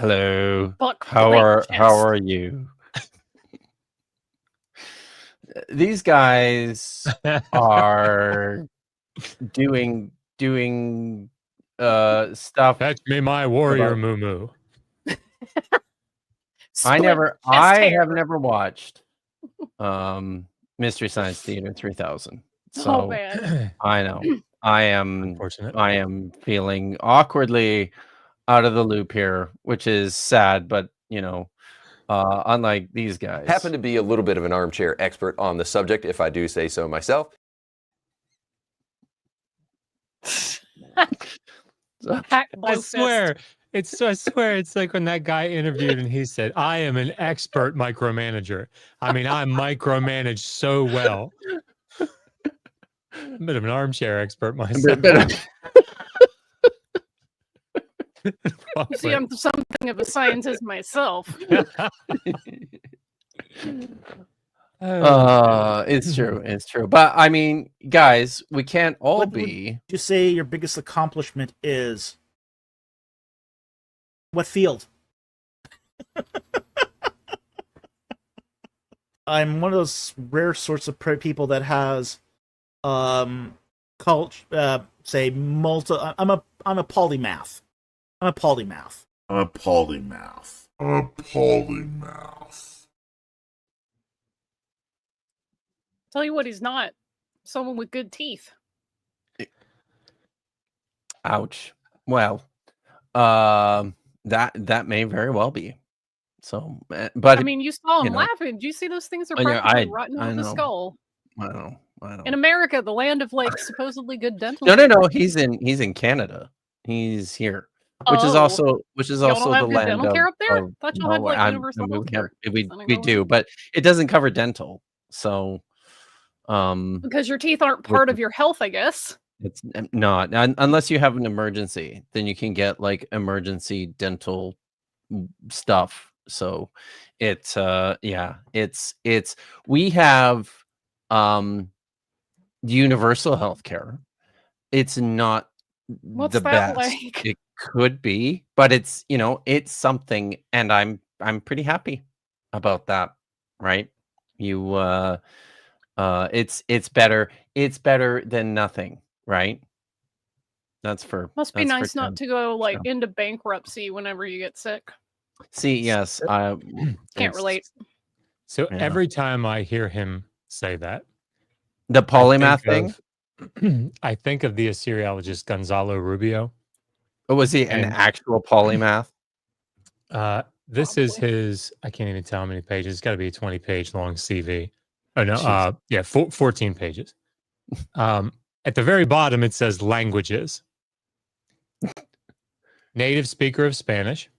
Hello. Buck How plate are chest. you? These guys are doing stuff. Fetch me my warrior about- moo. Split I chest hair. have never watched Mystery Science Theater 3000. So Oh man. I know. I am Unfortunate. feeling awkwardly out of the loop here, which is sad, but unlike these guys. Happen to be a little bit of an armchair expert on the subject, if I do say so myself. I swear it's like when that guy interviewed and he said, I am an expert micromanager. I mean, I micromanage so well. I'm a bit of an armchair expert myself. You see, I'm something of a scientist myself. It's true. But I mean, guys, we can't all What be. would you say your biggest accomplishment is? What field? I'm one of those rare sorts of people that has, say multi. I'm a polymath. I'm a polymath. Tell you what, he's not. Someone with good teeth. Ouch. Well, that may very well be. So, but I mean, you saw him laughing. Do you see those things are practically rotten out of the skull? I know. In America, the land of like supposedly good dental. No. He's in Canada. He's here, which is also the land dental care up there. of Thought y'all had like universal health care. We do, but it doesn't cover dental. So, because your teeth aren't part of your health, I guess. It's not unless you have an emergency, then you can get like emergency dental stuff. So it's we have universal health care. It's not What's the that best. like? It could be, but it's it's something, and I'm pretty happy about that, right? It's better than nothing, right? Must be nice not to go like into bankruptcy whenever you get sick. See, yes, can't relate. So every time I hear him say that, the polymath thing, I think of the Assyriologist Gonzalo Rubio. Oh, was he an actual polymath? This is his. I can't even tell how many pages. It's got to be a 20-page long CV. Oh no, 14 pages. At the very bottom, it says languages. Native speaker of Spanish.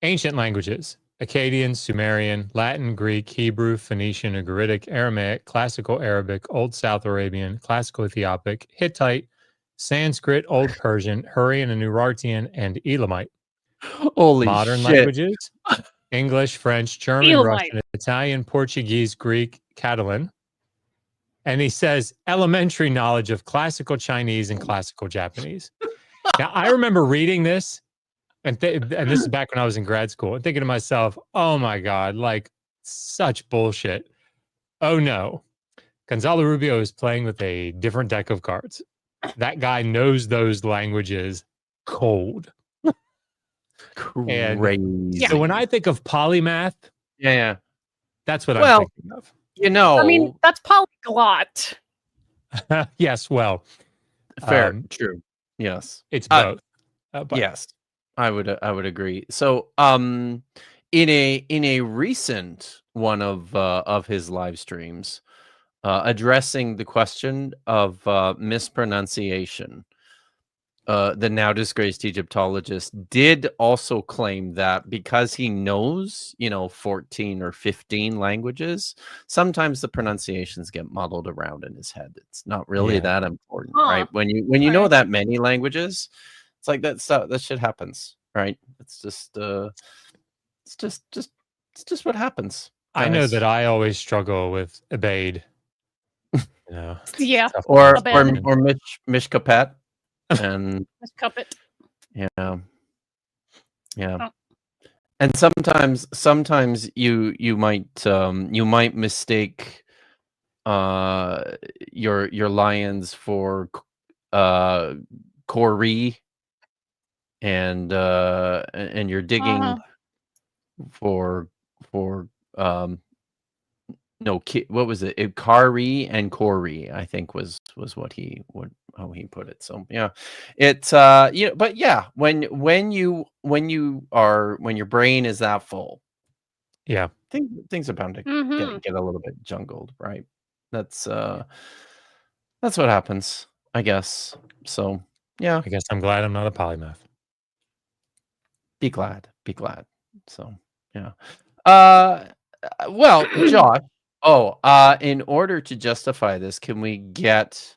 Ancient languages: Akkadian, Sumerian, Latin, Greek, Hebrew, Phoenician, Ugaritic, Aramaic, Classical Arabic, Old South Arabian, Classical Ethiopic, Hittite, Sanskrit, Old Persian, Hurrian and Urartian, and Elamite. Holy Modern shit. languages: English, French, German, Elamite. Russian, Italian, Portuguese, Greek, Catalan. And he says elementary knowledge of classical Chinese and classical Japanese. Now, I remember reading this, and this is back when I was in grad school, and thinking to myself, oh my God, like such bullshit. Oh no. Gonzalo Rubio is playing with a different deck of cards. That guy knows those languages cold. Crazy. So when I think of polymath, that's what I'm thinking of. I mean, that's polyglot. Yes, well, fair, true. Yes, it's both. Yes, I would agree. So, in a recent one of his live streams, addressing the question of mispronunciation, the now disgraced Egyptologist did also claim that because he knows, 14 or 15 languages, sometimes the pronunciations get muddled around in his head. It's not really that important, right? When you know that many languages, it's like that shit happens, right? It's just what happens. I know that I always struggle with Abaid. Yeah. Or Mishkapet. And Cup it. yeah. And sometimes you might mistake your lions for Corey, and you're digging for um no, what was it? Kari and Corey, I think was how he put it. So yeah, it's but yeah, when your brain is that full, Yeah, things are bound to Mm-hmm. get a little bit jungled, right? That's what happens, I guess. So yeah, I guess I'm glad I'm not a polymath. be glad. So yeah. Well, Josh. In order to justify this, can we get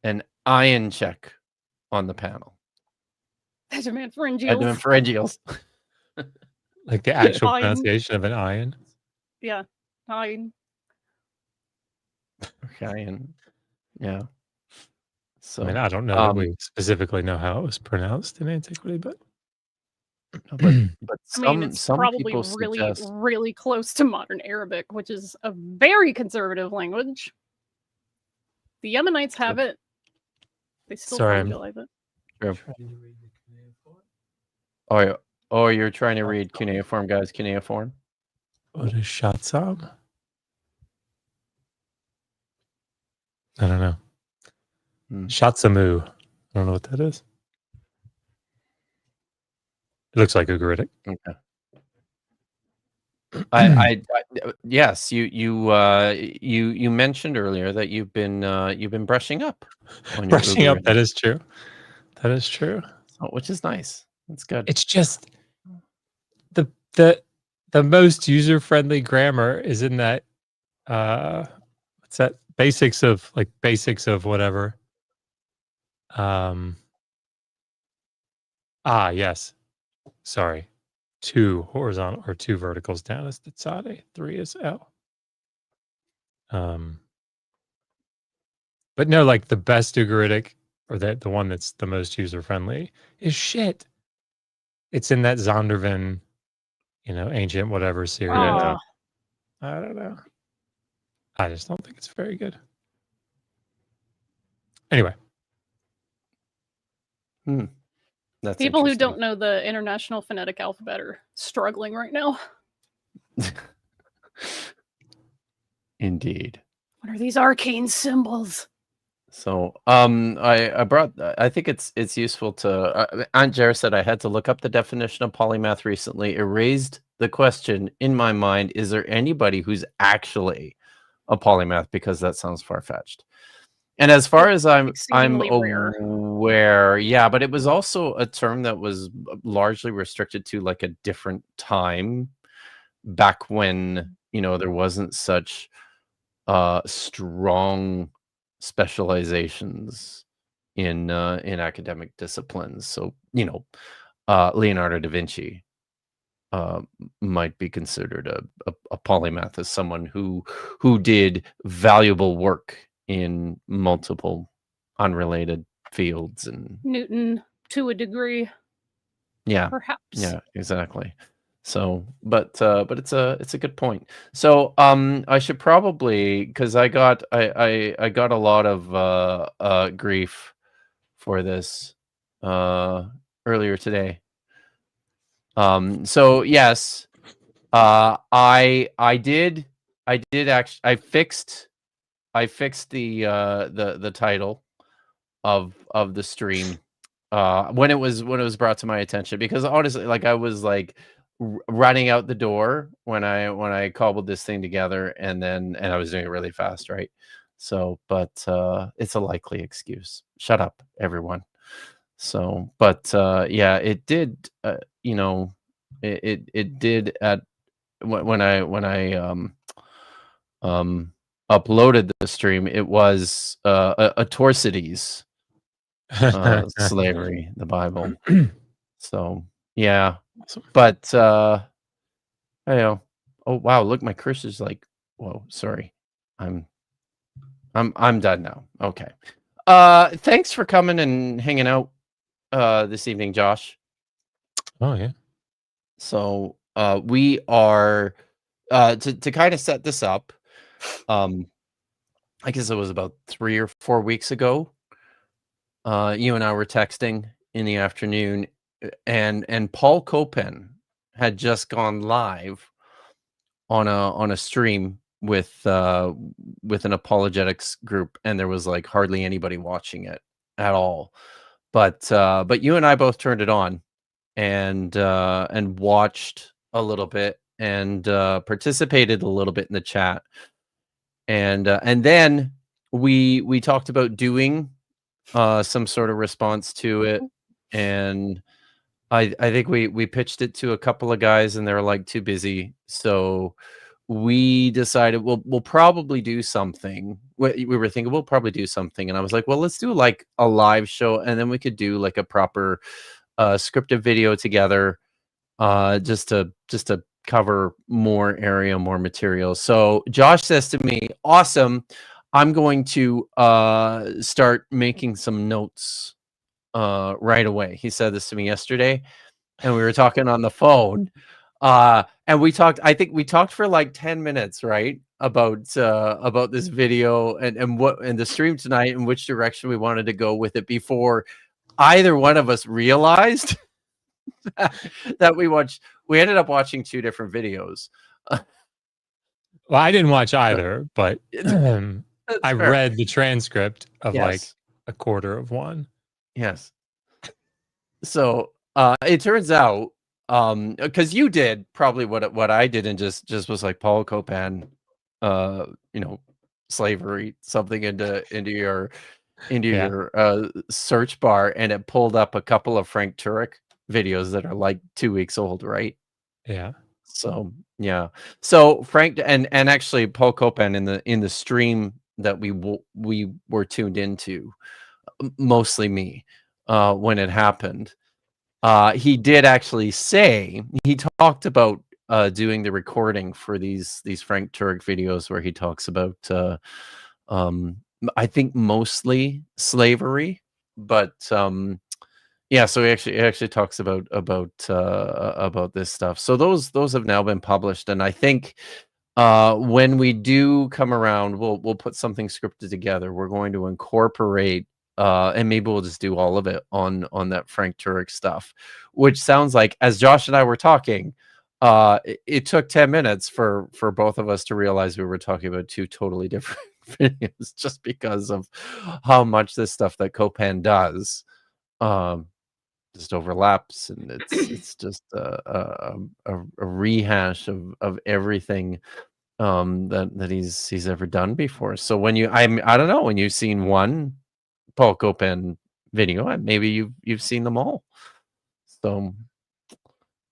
an iron check on the panel? I demand pharyngeals. Pharyngeals. Like the actual Iron. pronunciation of an iron. Yeah, iron. Okay, and yeah. So I mean, I don't know that we specifically know how it was pronounced in antiquity, but but I mean, it's some probably people really, suggest really close to modern Arabic, which is a very conservative language. The Yemenites have it. They still Sorry, utilize it. You're trying to read cuneiform, guys. Cuneiform. What is Shatsam? I don't know. Shatsamu. I don't know what that is. It looks like Ugaritic. Okay. I yes, you mentioned earlier that you've been brushing up on your Brushing up. Ugaritic. That is true. That is true. Which is nice. That's good. It's just the most user friendly grammar is in that what's that? Basics of whatever. Yes. Sorry. 2 horizontal or 2 verticals down is the Tzade, 3 is L. But no, like the best Ugaritic, or the one that's the most user friendly, is shit. It's in that Zondervan, ancient whatever series. Yeah. I don't know. I just don't think it's very good. Anyway. That's people who don't know the International Phonetic Alphabet are struggling right now. Indeed. What are these arcane symbols? So, I think it's useful to. Aunt Jer said I had to look up the definition of polymath recently. It raised the question in my mind: is there anybody who's actually a polymath? Because that sounds far fetched. And as far as I'm rare. aware, yeah, but it was also a term that was largely restricted to like a different time, back when there wasn't such strong specializations in academic disciplines. So Leonardo da Vinci might be considered a polymath, as someone who did valuable work in multiple unrelated fields. And Newton, to a degree, perhaps. Yeah, exactly. So, but it's a good point. So, I should probably, because I got a lot of grief for this earlier today. So yes, I did actually, I fixed the title of the stream when it was brought to my attention, because honestly, like, I was like running out the door when I cobbled this thing together, and I was doing it really fast, right? So, but it's a likely excuse. Shut up, everyone. So, but yeah, it did. It did at when I uploaded the stream. It was Atrocities, slavery, the Bible. So yeah, but oh wow, look, my cursor's like, whoa, sorry, I'm done now. Okay, thanks for coming and hanging out this evening, Josh. Oh yeah. So we are to kind of set this up. I guess it was about 3 or 4 weeks ago. You and I were texting in the afternoon, and Paul Copan had just gone live on a stream with an apologetics group, and there was like hardly anybody watching it at all. But you and I both turned it on and watched a little bit and participated a little bit in the chat, and then we talked about doing some sort of response to it, and I think we pitched it to a couple of guys, and they're like too busy, so we decided we'll probably do something. We were thinking we'll probably do something, and I was like, well, let's do like a live show, and then we could do like a proper scripted video together, just to cover more area, more material. So Josh says to me, awesome, I'm going to start making some notes right away. He said this to me yesterday, and we were talking on the phone, and I think we talked for like 10 minutes, right, about this video and the stream tonight, and which direction we wanted to go with it before either one of us realized that we ended up watching 2 different videos. Well, I didn't watch either, but I fair. read the transcript of like Yes. a quarter of one. Yes. So it turns out, because you did probably what I did, and just was like Paul Copan, slavery, something into your search bar, and it pulled up a couple of Frank Turek videos that are like 2 weeks old, right? Yeah. So yeah. So Frank and actually Paul Copan in the stream that we were tuned into, mostly me, when it happened. He did actually say, he talked about doing the recording for these Frank Turek videos where he talks about I think mostly slavery, but yeah, so he actually talks about this stuff. So those have now been published, and I think when we do come around, we'll put something scripted together. We're going to incorporate and maybe we'll just do all of it on that Frank Turek stuff, which sounds like, as Josh and I were talking, it took 10 minutes for both of us to realize we were talking about 2 totally different videos, just because of how much this stuff that Copan does just overlaps, and it's just a rehash of everything that he's ever done before. So when I don't know, when you've seen one Paul Copan video, maybe you've seen them all. So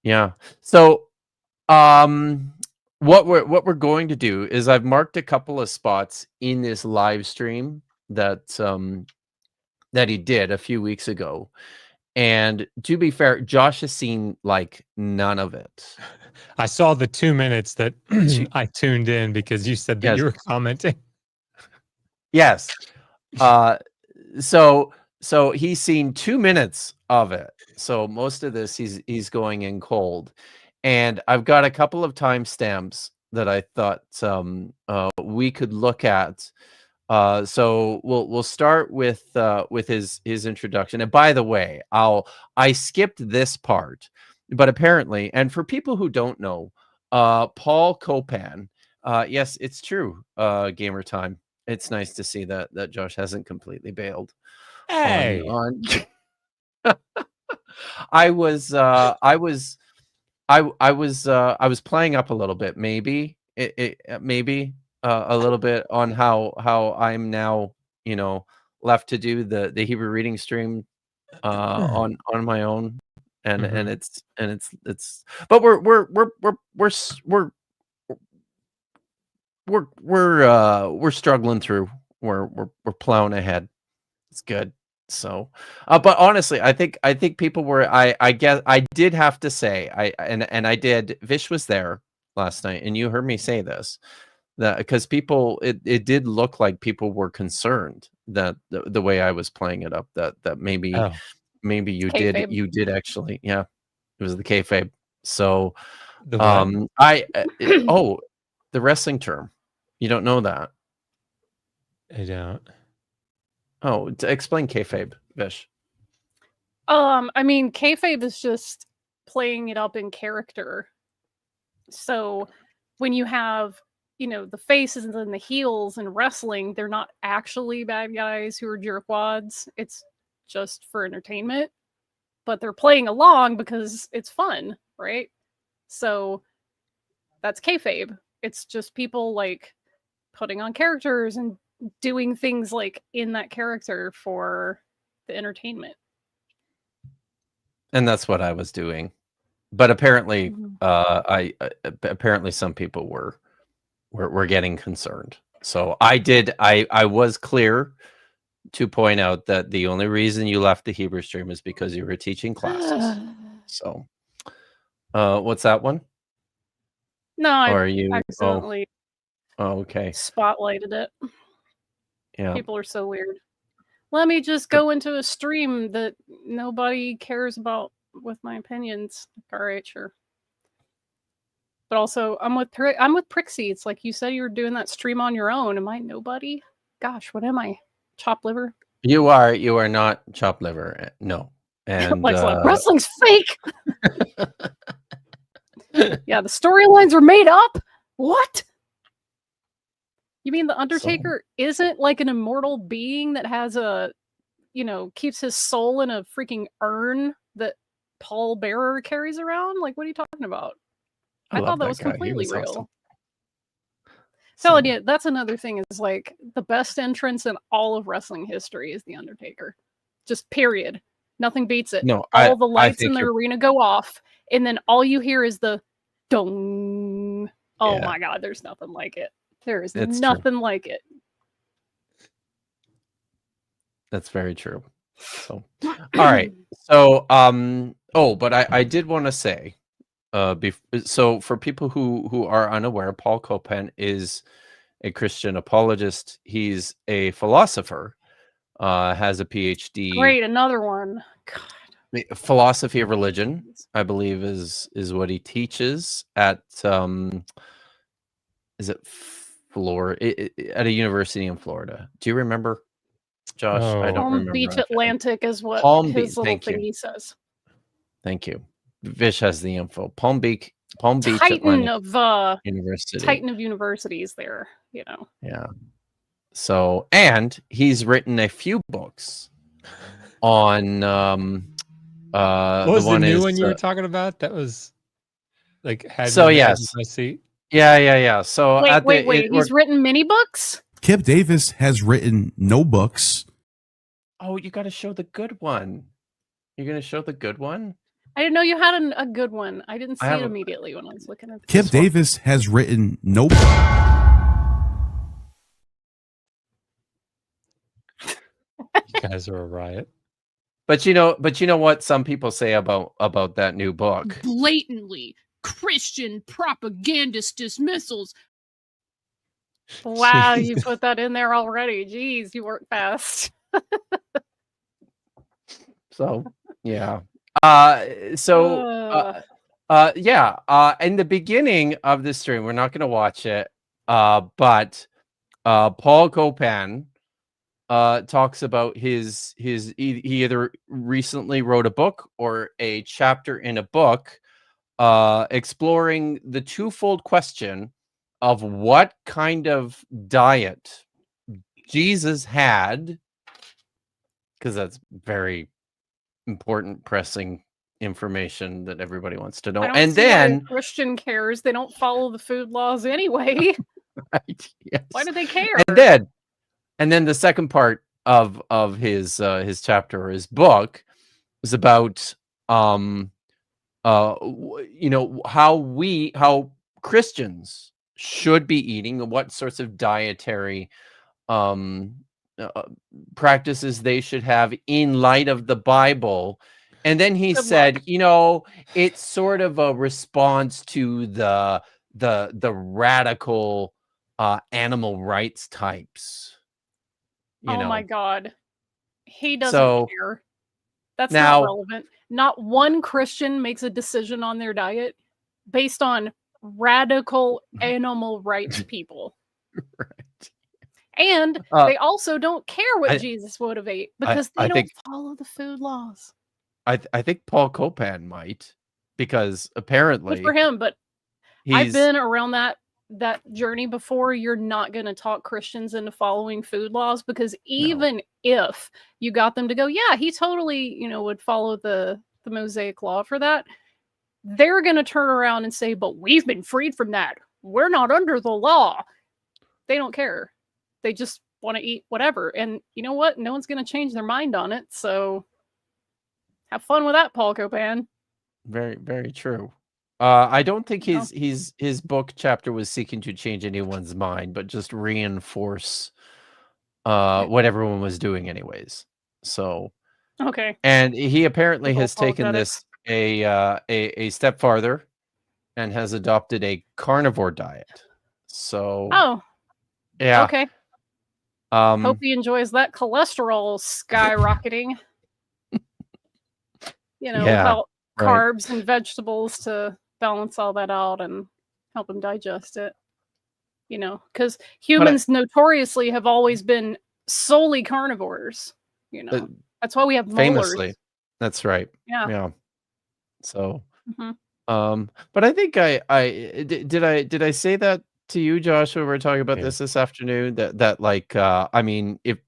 yeah. So what we're going to do is, I've marked a couple of spots in this live stream that he did a few weeks ago. And to be fair, Josh has seen like none of it. I saw the 2 minutes that I tuned in because you said that Yes. you were commenting. Yes. So he's seen 2 minutes of it. So most of this he's going in cold. And I've got a couple of timestamps that I thought we could look at. So we'll start with his introduction. And by the way, I skipped this part, but apparently, and for people who don't know, Paul Copan, yes, it's true, gamer time. It's nice to see that Josh hasn't completely bailed. Hey, on I was playing up a little bit, maybe maybe a little bit on how I'm now, left to do the Hebrew reading stream on my own, and it's but we're struggling through. We're plowing ahead. It's good. So, but honestly, I think people were. I guess I did have to say, I did. Vish was there last night, and you heard me say this, that because people, it did look like people were concerned that the way I was playing it up, that maybe you Kayfabe. did actually, yeah, it was the kayfabe. So, The what? Oh, the wrestling term. You don't know that? I don't. Oh, explain kayfabe, Vish. I mean, kayfabe is just playing it up in character. So when you have, the faces and then the heels in wrestling, they're not actually bad guys who are jerkwads. It's just for entertainment, but they're playing along because it's fun, right? So that's kayfabe. It's just people like putting on characters and doing things like in that character for the entertainment. And that's what I was doing. But apparently, Mhm. apparently some people were getting concerned. So I was clear to point out that the only reason you left the Hebrew stream is because you were teaching classes. So, what's that one? No, Or I are you? accidentally Okay. spotlighted it. Yeah. People are so weird. Let me just go into a stream that nobody cares about with my opinions. All right, sure. But also, I'm with Prixie. It's like you said you were doing that stream on your own. Am I nobody? Gosh, what am I? Chopped liver? You are not chopped liver. No. And Like wrestling's fake. Yeah, the storylines are made up. What? You mean the Undertaker isn't like an immortal being that has keeps his soul in a freaking urn that Paul Bearer carries around? Like, what are you talking about? I thought that was guy. He completely was real. awesome. Telling you, that's another thing is like the best entrance in all of wrestling history is the Undertaker. Just period. Nothing beats it. No, all the I lights think in the you're arena go off, and then all you hear is the dong. Oh Yeah. my god, there's nothing like it. There is It's true. nothing like it. That's very true. So, all right. So, but I did want to say, so for people who are unaware, Paul Copan is a Christian apologist. He's a philosopher, has a PhD. Great, another one. God. Philosophy of religion, I believe, is what he teaches at is it Florida, at a university in Florida. Do you remember, Josh? I don't Palm remember. Beach Atlantic is what Palm his Beach. little Thank you. thingy says. Thank you. Vish has the info. Palm Beach Titan Atlantic of University. Titan of universities there, Yeah. So, and he's written a few books on What was the new one you were talking about? That was like had so me yes. in my seat. Yeah. So wait. He's written mini books? Kip Davis has written no books. Oh, you got to show the good one. You're going to show the good one? I didn't know you had a good one. I didn't see it immediately when I was looking at Kip Davis has written no You guys are a riot. But you know what some people say about that new book? Blatantly Christian propagandist dismissals. Wow, you put that in there already. Jeez, you work fast. So, yeah. In the beginning of the stream, we're not going to watch it, but Paul Copan talks about he either recently wrote a book or a chapter in a book exploring the twofold question of what kind of diet Jesus had, because that's very important, pressing information that everybody wants to know. I don't And see why then a Christian cares. They don't follow the food laws anyway. right, yes. Why do they care? And then the second part of his chapter or his book was about how Christians should be eating and what sorts of dietary practices they should have in light of the Bible. And then he said, it's sort of a response to the radical animal rights types. My God. He doesn't care. That's now, not relevant. Not one Christian makes a decision on their diet. based on radical animal rights people. Right. And they also don't care what I- Jesus would have ate because I they don't think- follow the food laws. I think Paul Copan might, because Good apparently for him, but I've he's been around that journey before. You're not going to talk Christians into following food laws, because even if you got them to go, yeah, he totally, would follow the Mosaic law for that, they're going to turn around and say, but we've been freed from that. We're not under the law. They don't care. They just want to eat whatever. And you know what? No one's going to change their mind on it. So have fun with that, Paul Copan. very, very true. I don't think No. his book chapter was seeking to change anyone's mind, but just reinforce what everyone was doing anyways. So, Okay. and he apparently Typical has taken this a step farther and has adopted a carnivore diet. So, Oh, yeah. okay. Um, Hope he enjoys that cholesterol skyrocketing. Yeah, Help right. carbs and vegetables to balance all that out and help him digest it. Because humans notoriously have always been solely carnivores. That's why we have famously, molars. that's right. Yeah. Yeah. So, Mhm. but I think did I say that to you, Josh, when we were talking about Yeah. this afternoon? That like, I mean, if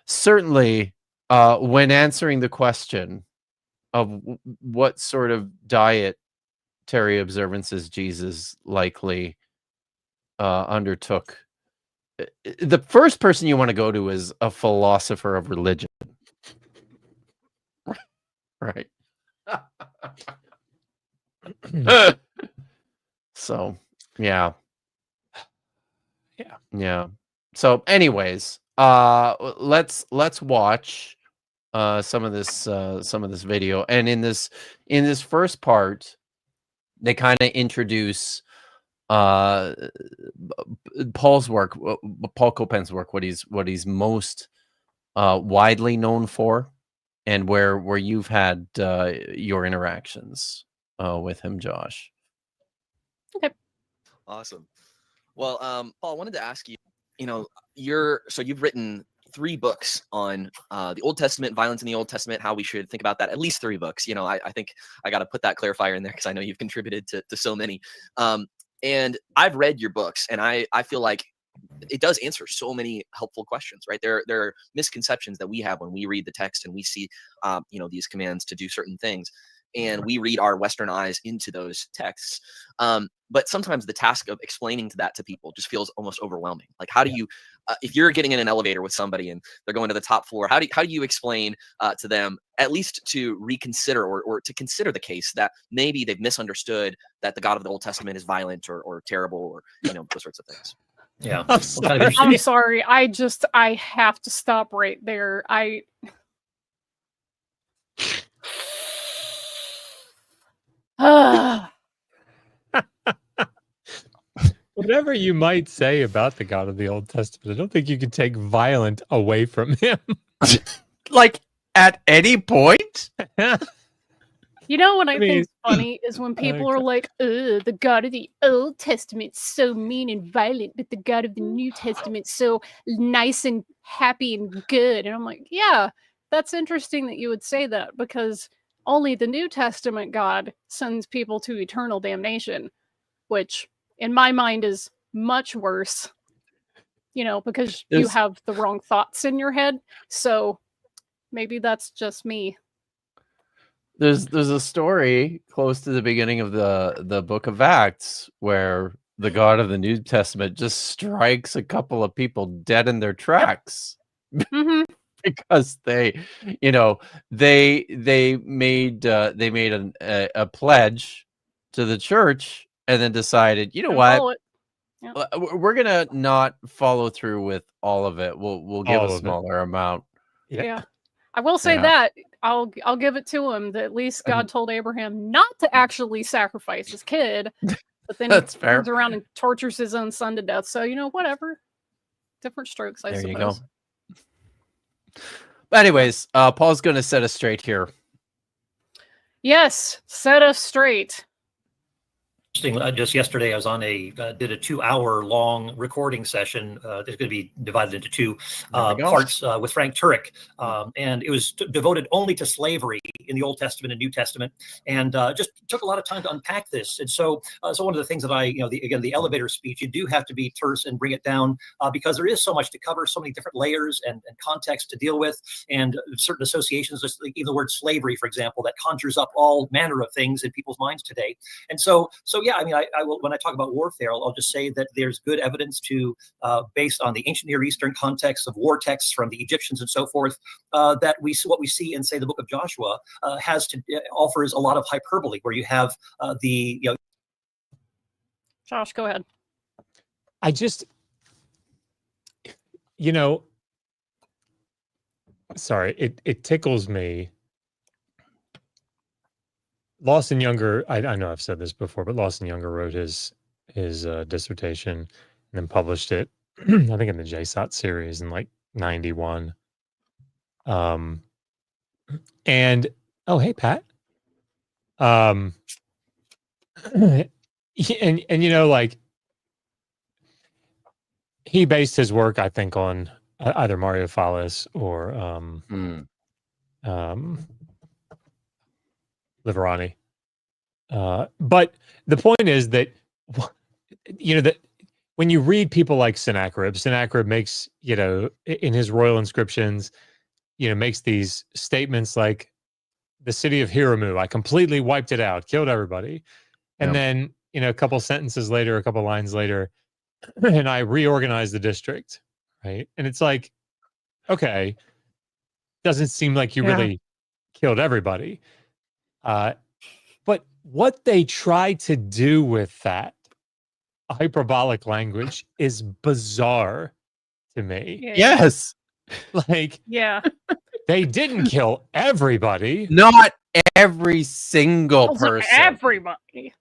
certainly, when answering the question of what sort of dietary observances Jesus likely undertook, the first person you want to go to is a philosopher of religion, right? So, yeah. Yeah. So, anyways, let's watch some of this video, and in this first part, they kind of introduce Paul's work, Paul Copan's work, what he's most widely known for, and where you've had your interactions with him, Josh. Awesome. Well, Paul, I wanted to ask you, you've written 3 books on the Old Testament, violence in the Old Testament, how we should think about that, at least 3 books. I think I got to put that clarifier in there because I know you've contributed to so many. And I've read your books, and I feel like it does answer so many helpful questions, right? There are misconceptions that we have when we read the text and we see, these commands to do certain things, and we read our Western eyes into those texts. But sometimes the task of explaining that to people just feels almost overwhelming. Like, how do you, if you're getting in an elevator with somebody and they're going to the top floor, how do you explain to them, at least to reconsider or to consider the case that maybe they've misunderstood that the God of the Old Testament is violent or terrible, or those sorts of things. Yeah. I'm sorry. I have to stop right there. Whatever you might say about the God of the Old Testament, I don't think you can take violent away from him. Like, at any point? What I think's funny is when people are like, the God of the Old Testament's so mean and violent, but the God of the New Testament's so nice and happy and good. And I'm like, yeah, that's interesting that you would say that, because only the New Testament God sends people to eternal damnation, which in my mind is much worse, because you have the wrong thoughts in your head. So maybe that's just me. There's a story close to the beginning of the book of Acts where the God of the New Testament just strikes a couple of people dead in their tracks. Mm-hmm. Because they made a pledge to the church and then decided, what, we're gonna not follow through with all of it. We'll give a smaller amount. Yeah. I will say that I'll give it to him that at least God told Abraham not to actually sacrifice his kid, but then he turns around and tortures his own son to death. So whatever, different strokes, I suppose. There you go. But anyways, Paul's going to set us straight here. Yes, set us straight. Just yesterday, I was on did a 2-hour long recording session. That's going to be divided into two parts with Frank Turek. And it was devoted only to slavery in the Old Testament and New Testament. And just took a lot of time to unpack this. And so one of the things that the elevator speech, you do have to be terse and bring it down because there is so much to cover, so many different layers and context to deal with, and certain associations, just like even the word slavery, for example, that conjures up all manner of things in people's minds today. And so yeah, I mean, I will, when I talk about warfare, I'll just say that there's good evidence to, based on the ancient Near Eastern context of war texts from the Egyptians and so forth, that what we see in, say, the book of Joshua offers a lot of hyperbole, where you have Josh, go ahead. I just, sorry, it tickles me. Lawson Younger, I know I've said this before, but Lawson Younger wrote his dissertation and then published it, I think in the JSOT series in like 91. And hey, Pat. And like he based his work, I think, on either Mario Fallis or Liverani. But the point is that, that when you read people like Sennacherib makes, in his royal inscriptions, makes these statements like, the city of Hiramu, I completely wiped it out, killed everybody. And then, a couple sentences later, a couple lines later, and I reorganized the district, right? And it's like, okay, doesn't seem like you really killed everybody. But what they try to do with that hyperbolic language is bizarre to me. Yeah. Yes. Like, they didn't kill everybody. Not every single person. Everybody.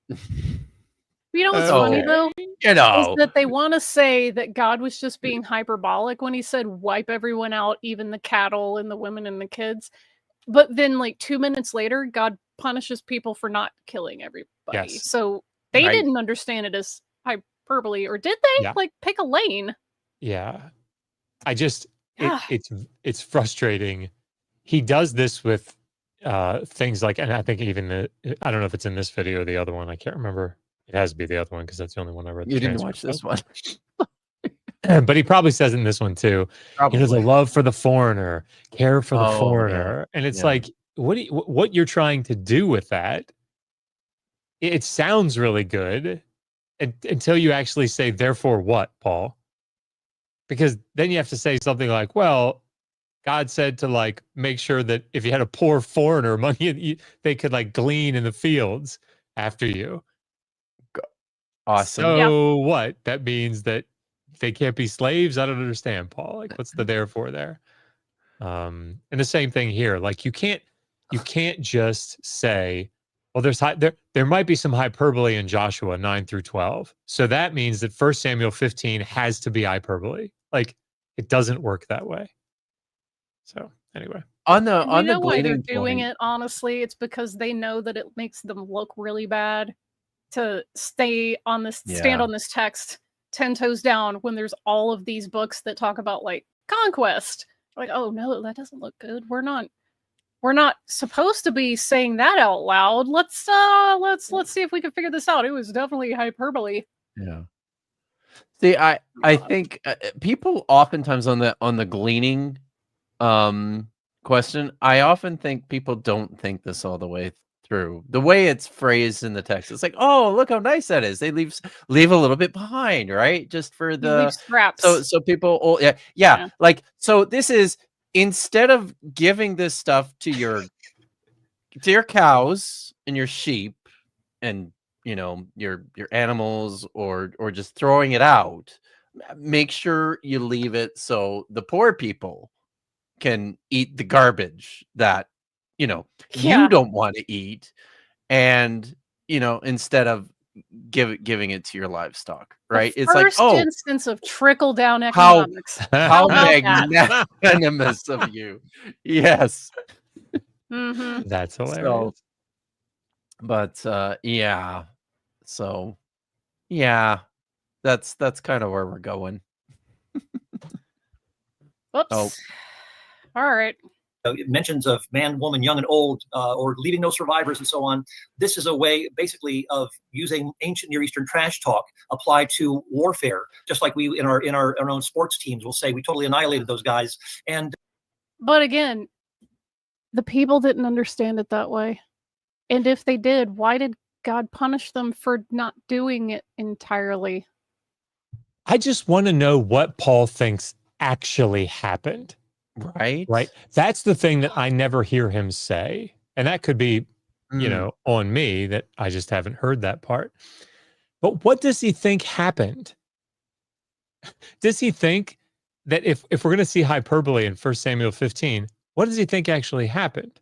You know what's funny though? Is that they want to say that God was just being hyperbolic when he said wipe everyone out, even the cattle and the women and the kids. But then like 2 minutes later, God punishes people for not killing everybody. Yes. So they didn't understand it as hyperbole, or did they? Yeah. Like pick a lane. Yeah. I just it's frustrating. He does this with things like, and I think even I don't know if it's in this video or the other one. I can't remember. It has to be the other one because that's the only one I read. You didn't watch this one. But he probably says in this one too. The love for the foreigner, care for the foreigner, and it's like, what you're trying to do with that? It sounds really good until you actually say, therefore what, Paul? Because then you have to say something like, well, God said to like make sure that if you had a poor foreigner among you, they could like glean in the fields after you. Awesome. So what? That means that they can't be slaves? I don't understand, Paul. Like, what's the therefore there? And the same thing here. Like, you can't just say, well, there might be some hyperbole in Joshua 9 through 12. So that means that 1 Samuel 15 has to be hyperbole. Like, it doesn't work that way. So anyway. On the why they're doing it, honestly, it's because they know that it makes them look really bad to stand on this text 10 toes down when there's all of these books that talk about like conquest. Like, oh no, that doesn't look good. We're not supposed to be saying that out loud. Let's see if we can figure this out. It was definitely hyperbole. Yeah. See, I think people oftentimes on the gleaning question, I often think people don't think this all the way through. The way it's phrased in the text, it's like, oh, look how nice that is. They leave a little bit behind, right? Just for the scraps. So people, like, so this is, instead of giving this stuff to your cows and your sheep and your animals, or just throwing it out, make sure you leave it so the poor people can eat the garbage that you don't want to eat, and instead of giving it to your livestock, right? It's like, oh, instance of trickle down economics. How magnanimous of you. Yes. Mm-hmm. That's hilarious. So, but yeah. So, yeah, that's kind of where we're going. Whoops. Oh. All right. Mentions of man, woman, young and old, or leaving no survivors and so on. This is a way basically of using ancient Near Eastern trash talk applied to warfare, just like we in our own sports teams will say we totally annihilated those guys. But again, the people didn't understand it that way. And if they did, why did God punish them for not doing it entirely? I just want to know what Paul thinks actually happened. Right. That's the thing that I never hear him say. And that could be, you know, on me that I just haven't heard that part. But what does he think happened? Does he think that if we're going to see hyperbole in 1 Samuel 15, what does he think actually happened?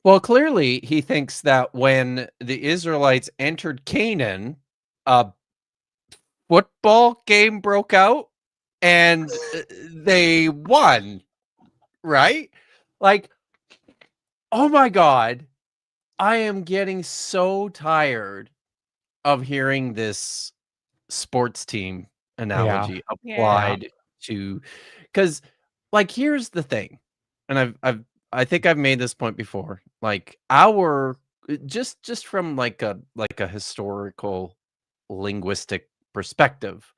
Well, clearly he thinks that when the Israelites entered Canaan, a football game broke out and they won. Right? Like, oh my God, I am getting so tired of hearing this sports team analogy applied to, because like, here's the thing. And I think I've made this point before. Like our, just from like a historical linguistic perspective,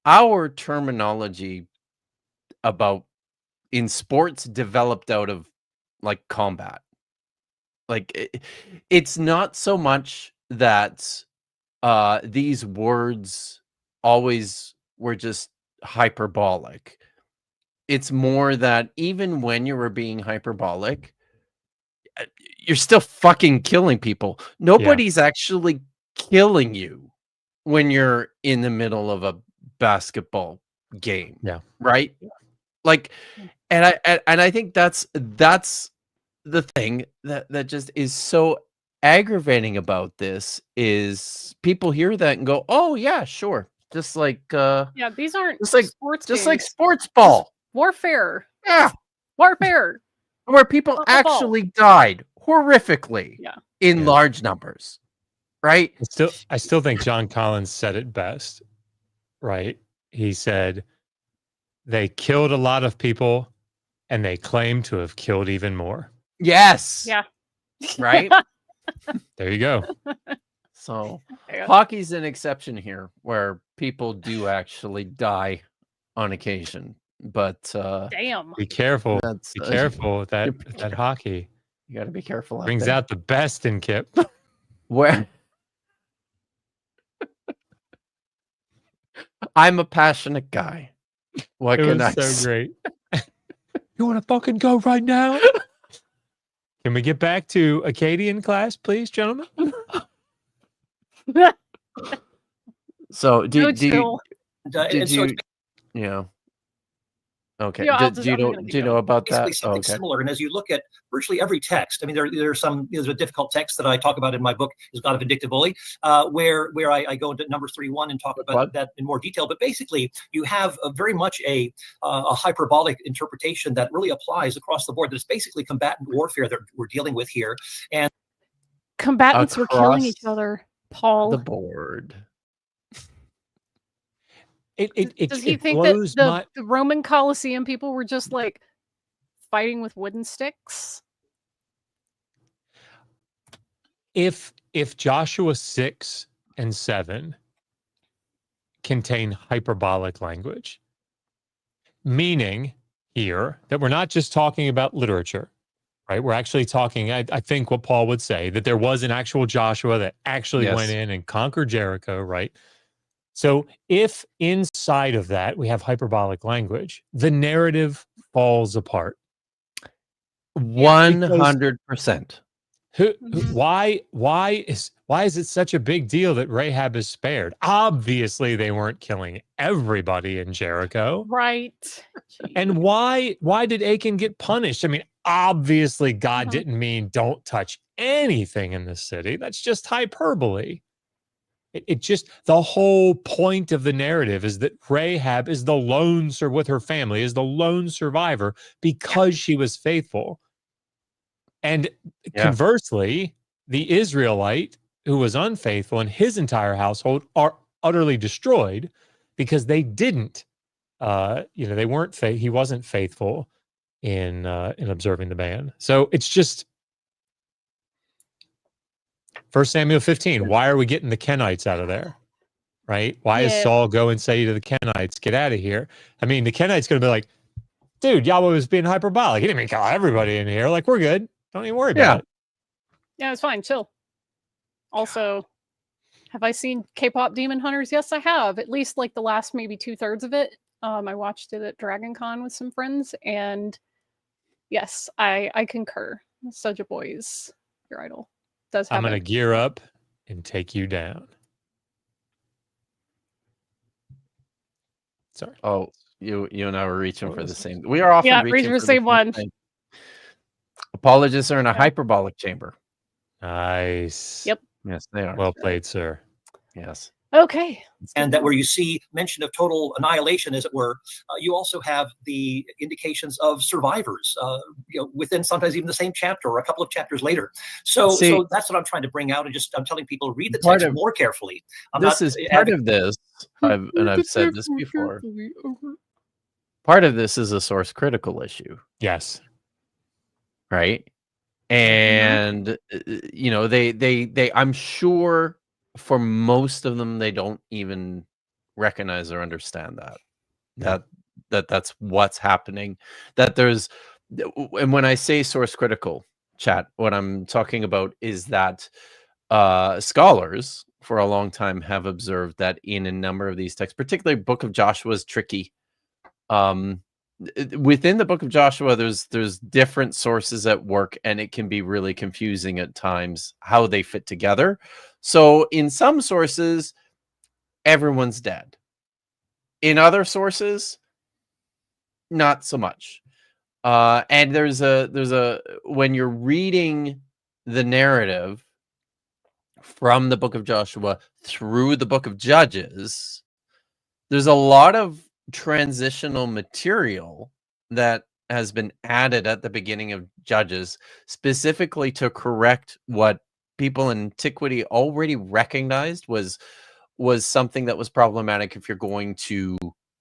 our terminology about in sports developed out of like combat. Like it's not so much that these words always were just hyperbolic. It's more that even when you were being hyperbolic, you're still fucking killing people. Nobody's actually killing you when you're in the middle of a basketball game. Yeah. Right? Like, and I think that's the thing that just is so aggravating about this is people hear that and go, "Oh yeah, sure." Just like yeah, these aren't sports just games. like sports ball. Warfare. Yeah. Warfare. Where people actually died horrifically in large numbers. Right? I still think John Collins said it best. Right? He said they killed a lot of people and they claim to have killed even more. Yes. Yeah. Right? There you go. So hockey's an exception here where people do actually die on occasion. But damn. Be careful. Be careful with that hockey. You gotta be careful. Brings out the best in Kip. Where I'm a passionate guy. What can I so great. You want to fucking go right now? Can we get back to Akkadian class, please, gentlemen? So did so you yeah. Okay. Yeah, do you know about that? Basically something similar. And as you look at virtually every text, I mean, there's a difficult text that I talk about in my book, is God of Vindictive Bully, where I go into Numbers 3:1 and talk about that in more detail. But basically, you have very much a hyperbolic interpretation that really applies across the board. That it's basically combatant warfare that we're dealing with here. And combatants were killing each other, Paul. The board. Does he think that the Roman Colosseum people were just like fighting with wooden sticks? If Joshua 6 and 7 contain hyperbolic language, meaning here that we're not just talking about literature, right? We're actually talking, I think what Paul would say, that there was an actual Joshua that actually went in and conquered Jericho, right? So if inside of that we have hyperbolic language, the narrative falls apart. 100%. Why is it such a big deal that Rahab is spared? Obviously, they weren't killing everybody in Jericho, right? And why did Achan get punished? I mean, obviously, God didn't mean don't touch anything in the city. That's just hyperbole. It just, the whole point of the narrative is that Rahab is the lone with her family, is the lone survivor because she was faithful. And conversely, the Israelite who was unfaithful, and his entire household are utterly destroyed because they didn't, they weren't he wasn't faithful in observing the ban. So it's just 1 Samuel 15. Why are we getting the Kenites out of there? Right? Why is Saul go and say to the Kenites, get out of here? I mean, the Kenites going to be like, dude, Yahweh was being hyperbolic. He didn't mean kill everybody in here. Like, we're good. Don't even worry about it. Yeah, it's fine. Chill. Also, have I seen K-pop Demon Hunters? Yes, I have. At least like the last maybe 2/3 of it. I watched it at Dragon Con with some friends, and yes, I concur. Soulja Boy is your idol. Does have I'm gonna gear up and take you down. Sorry. Oh, you and I were reaching for the same. We are often reaching for the same one. thing. Apologists are in a hyperbolic chamber. Nice. Yep. Yes, they are. Well played, sir. Yes. Okay. And that where you see mention of total annihilation, as it were, you also have the indications of survivors, within sometimes even the same chapter or a couple of chapters later. So that's what I'm trying to bring out, and I'm telling people, read the text more carefully. This is part of this. I've said this before. Part of this is a source critical issue. Yes. Right. And they I'm sure for most of them, they don't even recognize or understand that's what's happening, that there's, and when I say source critical, chat, what I'm talking about is that scholars for a long time have observed that in a number of these texts, particularly Book of Joshua is tricky. Within the Book of Joshua, there's different sources at work, and it can be really confusing at times how they fit together. So in some sources, everyone's dead. In other sources, not so much. And there's a when you're reading the narrative from the Book of Joshua through the Book of Judges, there's a lot of transitional material that has been added at the beginning of Judges, specifically to correct what people in antiquity already recognized was something that was problematic if you're going to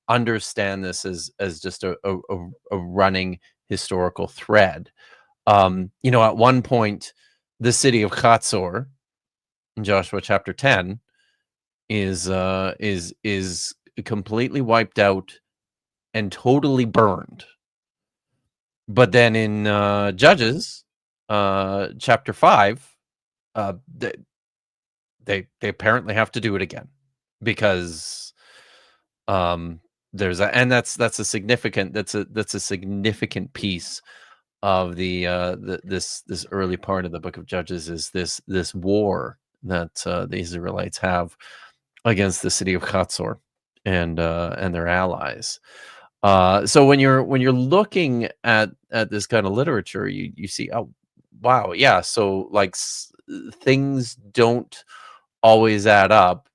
understand this as just a running historical thread. At one point, the city of Chatzor in Joshua chapter 10 is completely wiped out and totally burned. But then in Judges chapter 5, they apparently have to do it again because there's that's a significant piece of this early part of the Book of Judges, is this war that the Israelites have against the city of Chatzor and their allies. So when you're looking at this kind of literature, you see, oh wow, yeah, so like things don't always add up.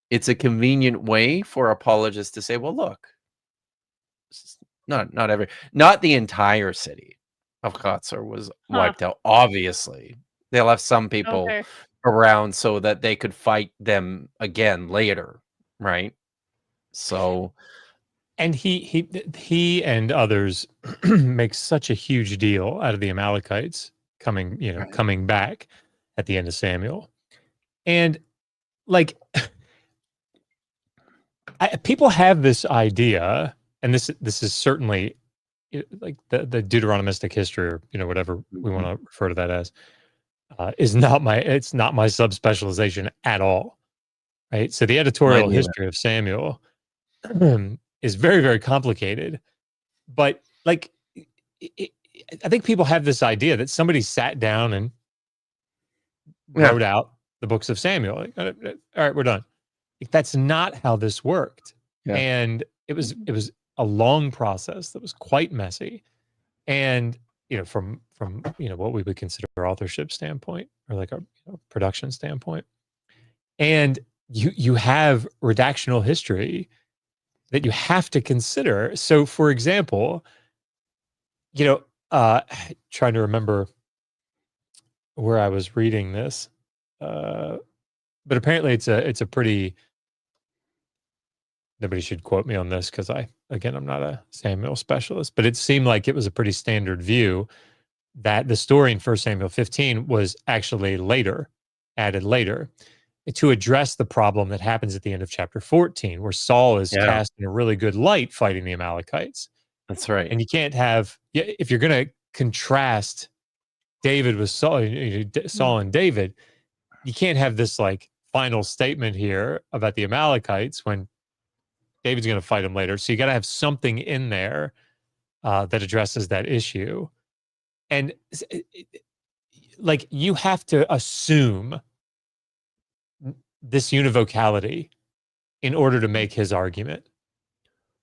It's a convenient way for apologists to say, well, look, not the entire city of Chatzor was wiped out. Obviously, they left some people around so that they could fight them again later, right? So, and he and others make such a huge deal out of the Amalekites coming back at the end of Samuel, and like people have this idea, and this is certainly like the Deuteronomistic history, or whatever we want to refer to that as, it's not my subspecialization at all, right? So the editorial history of Samuel is very, very complicated, but like I think people have this idea that somebody sat down and wrote out the books of Samuel. Like, all right, we're done. Like, that's not how this worked, and it was a long process that was quite messy, and from what we would consider authorship standpoint, or like a production standpoint, and you have redactional history that you have to consider. So, for example, trying to remember where I was reading this. but apparently it's a pretty. Nobody should quote me on this because I'm not a Samuel specialist, but it seemed like it was a pretty standard view that the story in 1 Samuel 15 was actually added later, to address the problem that happens at the end of chapter 14, where Saul is cast in a really good light fighting the Amalekites. That's right. And you can't have, if you're going to contrast David with Saul, Saul and David, you can't have this like final statement here about the Amalekites when David's going to fight him later. So you got to have something in there that addresses that issue. And like you have to assume this univocality in order to make his argument,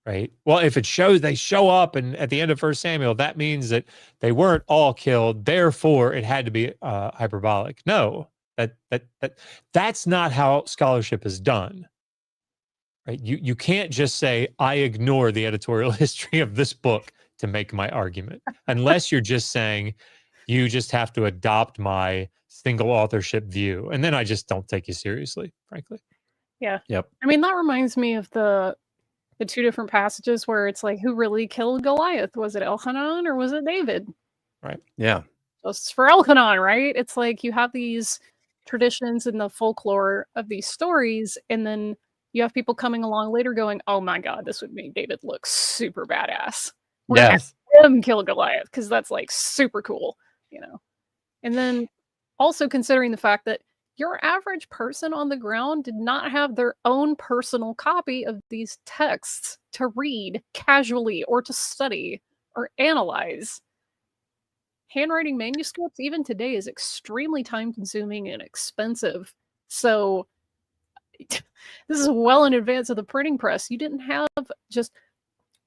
right? Well, if they show up and at the end of 1 Samuel, that means that they weren't all killed. Therefore, it had to be hyperbolic. No, that's not how scholarship is done. Right? You can't just say, I ignore the editorial history of this book to make my argument, unless you're just saying, you just have to adopt my single authorship view. And then I just don't take you seriously, frankly. Yeah. Yep. I mean, that reminds me of the two different passages where it's like, who really killed Goliath? Was it Elhanan or was it David? Right. Yeah. Just for Elhanan, right? It's like you have these traditions and the folklore of these stories, and then you have people coming along later going, oh my God, this would make David look super badass. We're gonna have him kill Goliath because that's like super cool, you know? And then also considering the fact that your average person on the ground did not have their own personal copy of these texts to read casually or to study or analyze. Handwriting manuscripts, even today, is extremely time-consuming and expensive. So this is well in advance of the printing press. You didn't have just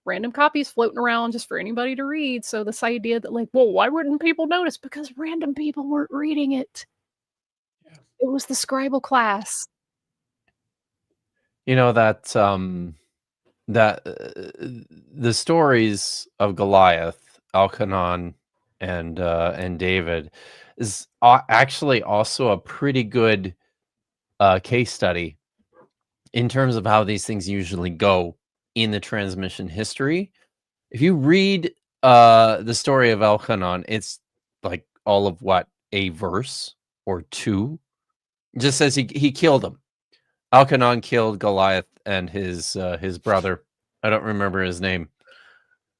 random copies floating around just for anybody to read. So this idea that like, well, why wouldn't people notice? Because random people weren't reading it. Yeah. It was the scribal class. You know that the stories of Goliath, Elkanah, and David is actually also a pretty good case study in terms of how these things usually go in the transmission history. If you read the story of Elkanah, it's like all of a verse or two. It just says he killed him. Elkanah killed Goliath and his brother. I don't remember his name.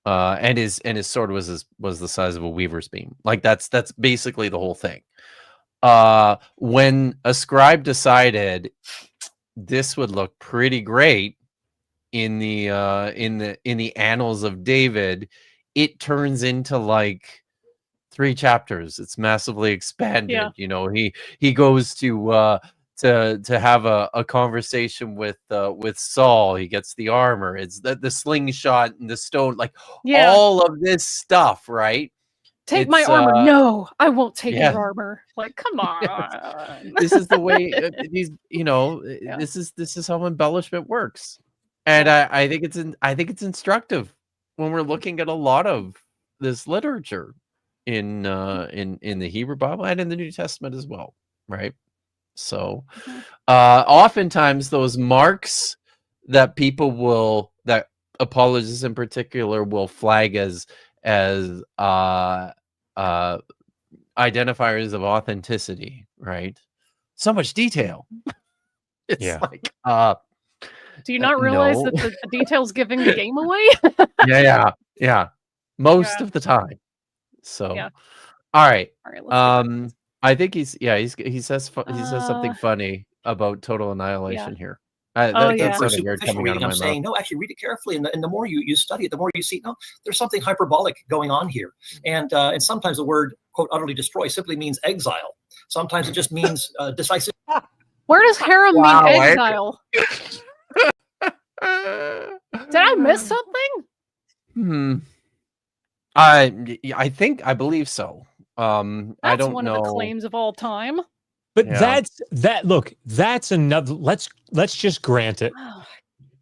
And his sword was the size of a weaver's beam. Like that's basically the whole thing. When a scribe decided this would look pretty great in the annals of David, it turns into like 3 chapters. It's massively expanded. Yeah. You know, he goes to have a conversation with Saul. He gets the armor. It's the slingshot and the stone, like all of this stuff, right? Take my armor. No, I won't take your armor. Like, come on. Yes. This is the way these, you know, this is how embellishment works. And I think it's instructive when we're looking at a lot of this literature in the Hebrew Bible and in the New Testament as well, right? So oftentimes those marks that that apologists in particular will flag as identifiers of authenticity, right? So much detail. It's like do you not realize that the detail's giving the game away? yeah. Most of the time. So all right. Let's I think he says something funny about total annihilation here. That's something weird coming out of my mouth. Saying, no, actually read it carefully, and the more you study it, the more you see, no, there's something hyperbolic going on here. And sometimes the word, quote, utterly destroy simply means exile. Sometimes it just means decisive. Where does harem mean exile? Did I miss something? I believe so. I don't know. That's one of the claims of all time. But that's another. Let's just grant it,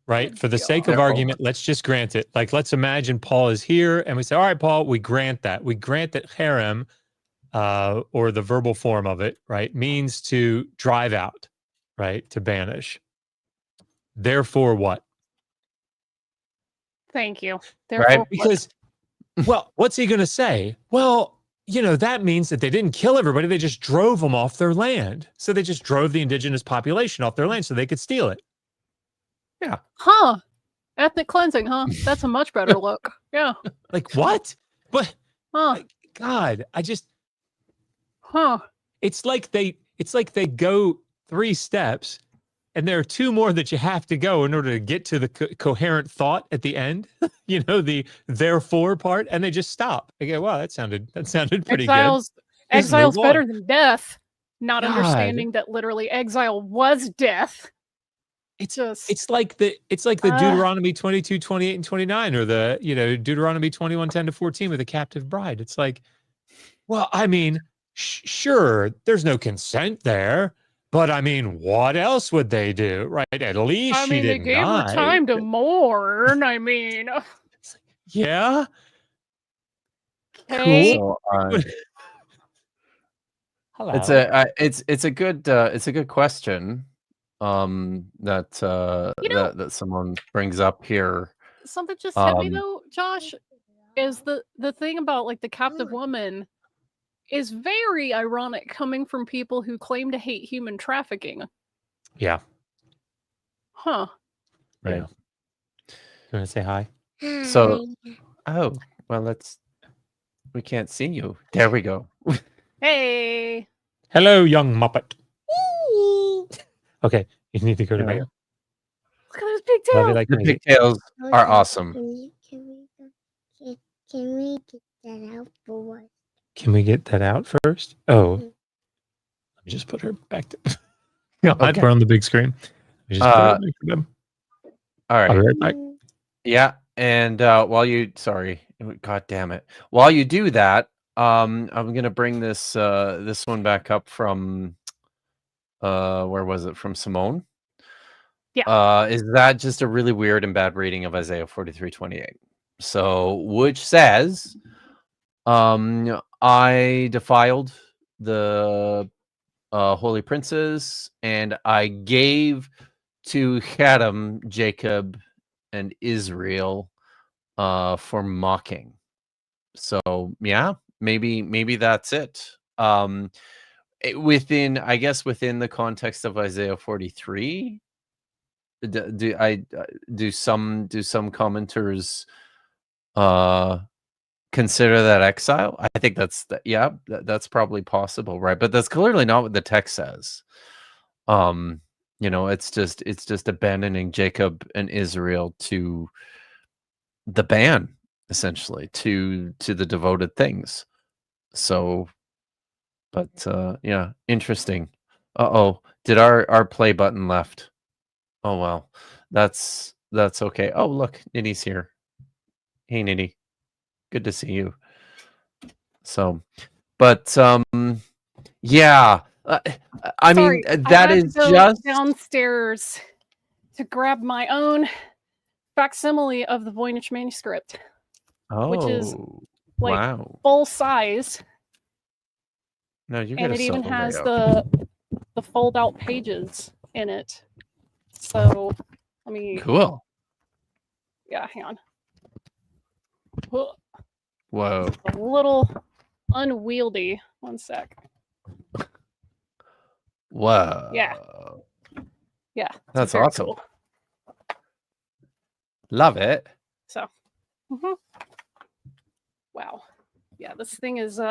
right? For the sake of argument, let's just grant it. Like, let's imagine Paul is here, and we say, "All right, Paul, we grant that. We grant that harem or the verbal form of it, right, means to drive out, right, to banish. Therefore, what? Thank you. Right, Therefore, what? Because, well, what's he going to say? Well, that means that they didn't kill everybody. They just drove them off their land. So they just drove the indigenous population off their land so they could steal it. Yeah. Huh. Ethnic cleansing, huh? That's a much better look. Yeah. Like, what? But, Huh. God, I just, Huh. it's like they go 3 steps and there are 2 more that you have to go in order to get to the coherent thought at the end. The therefore part, and they just stop. They go, wow, that sounded pretty good. Exile's move better on. than death. Not God. understanding that literally exile was death. It's like the Deuteronomy 22, 28, and 29, or the Deuteronomy 21, 10 to 14 with a captive bride. It's like, well, I mean, sure, there's no consent there. But I mean, what else would they do, right? At least she they didn't gave her die. time to mourn. I mean, Yeah. okay. So, Hello. it's a good question that someone brings up here. Something just hit me though, Josh, is the thing about like the captive woman is very ironic coming from people who claim to hate human trafficking. Yeah. Huh. Right. Yeah. You want to say hi? So, oh, well, we can't see you. There we go. Hey. Hello, young Muppet. Okay, you need to go to bed. Look at those pigtails. Like The pigtails are awesome. Can we get that out for us? Can we get that out first? Oh, let me just put her back to. No, I'd put her on the big screen. Let me just put her back to them. All right. I'll be right back. Yeah, and God damn it. While you do that, I'm gonna bring this one back up from where was it? From Simone. Yeah. Is that just a really weird and bad reading of Isaiah 43:28? So, which says, I defiled the holy princes, and I gave to Hadam, Jacob, and Israel for mocking. So yeah, maybe that's it. Within the context of Isaiah 43, do some commenters consider that exile? I think that's probably possible, right? But that's clearly not what the text says. It's just abandoning Jacob and Israel to the ban, essentially, to the devoted things. So, but yeah, interesting. Did our play button left? Oh well, that's okay. Oh look, Nitty's here. Hey Nitty, good to see you. So, but yeah, I mean that is just downstairs to grab my own facsimile of the Voynich manuscript, which is like wow, full size. No, you're and gonna it even solo has layout. the fold out pages in it. So let me. Cool. Yeah, hang on. Whoa. A little unwieldy. One sec. Whoa. Yeah. Yeah. That's very awesome. cool. Love it. So. Wow. Yeah, this thing is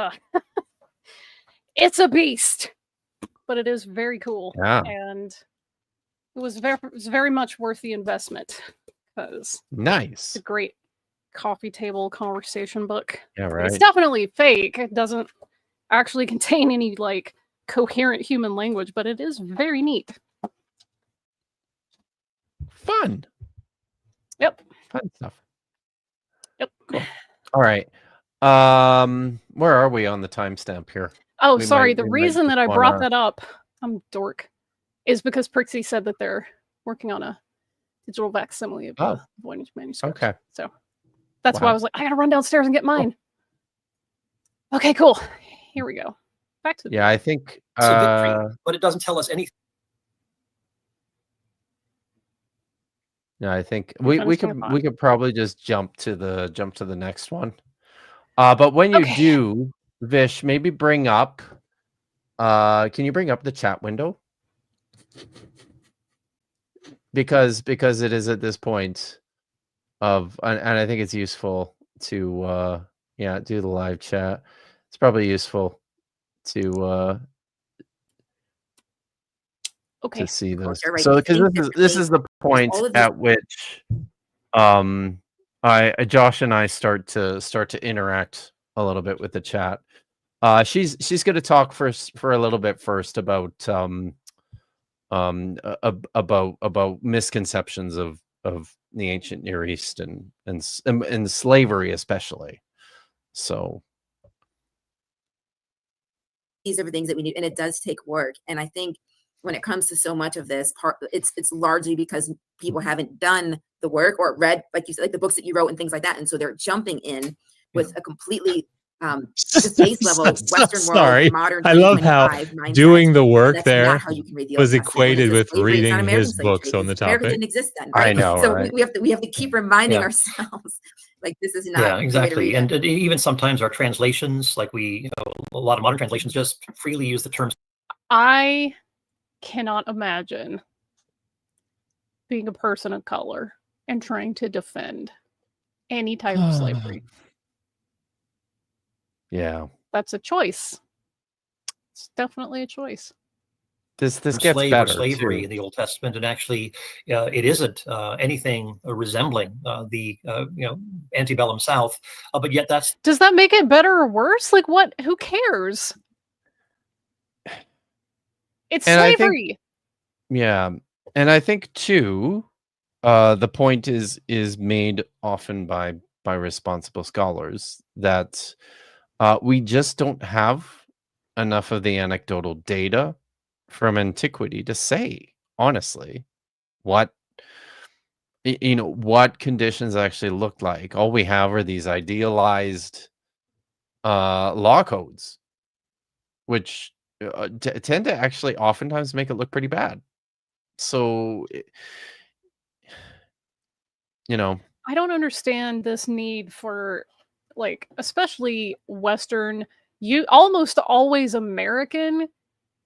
it's a beast, but it is very cool. Yeah. And it was very much worth the investment because nice. It's a great coffee table conversation book. Yeah, right. It's definitely fake. It doesn't actually contain any like coherent human language, but it is very neat. Fun. Yep. Fun stuff. Yep. Cool. All right. Where are we on the timestamp here? Oh, sorry. The reason that I brought that up, I'm dork, is because Prixie said that they're working on a digital facsimile of the Voynich manuscript. Okay. So that's why I was like, I gotta run downstairs and get mine. Okay, cool. here we go. Back to the Yeah, I think. It's a victory, but it doesn't tell us anything. Yeah, I think You're we finishing a could thought. probably just jump to the next one. But when you Okay. do, Vish, maybe bring up. Can you bring up the chat window? Because it is at this point of, and I think it's useful to do the live chat. It's probably useful to Okay. see those. You're right. So I because think this is the point all of these- at which Josh and I start to interact a little bit with the chat. She's going to talk first for a little bit first about about misconceptions of the ancient Near East and slavery especially. So these are the things that we need, and it does take work. And I think when it comes to so much of this part, it's largely because people haven't done the work or read, like you said, like the books that you wrote and things like that, and so they're jumping in with a completely just base level Western world, modern. I love how doing the work there was equated with reading his books on the topic. America didn't exist then, right? I know, so right? we have to keep reminding ourselves, like this is not. Yeah, exactly. And even sometimes our translations, like a lot of modern translations just freely use the terms. I cannot imagine being a person of color and trying to defend any type of slavery. Yeah, that's a choice. It's definitely a choice. This gets slave better or slavery too. in the Old Testament, and actually, it isn't anything resembling the antebellum South. But yet, does that make it better or worse? Like, what? Who cares? It's And slavery. And I think too, the point is made often by responsible scholars that we just don't have enough of the anecdotal data from antiquity to say honestly what what conditions actually looked like. All we have are these idealized law codes, which tend to actually oftentimes make it look pretty bad. So I don't understand this need for, like, especially Western, almost always American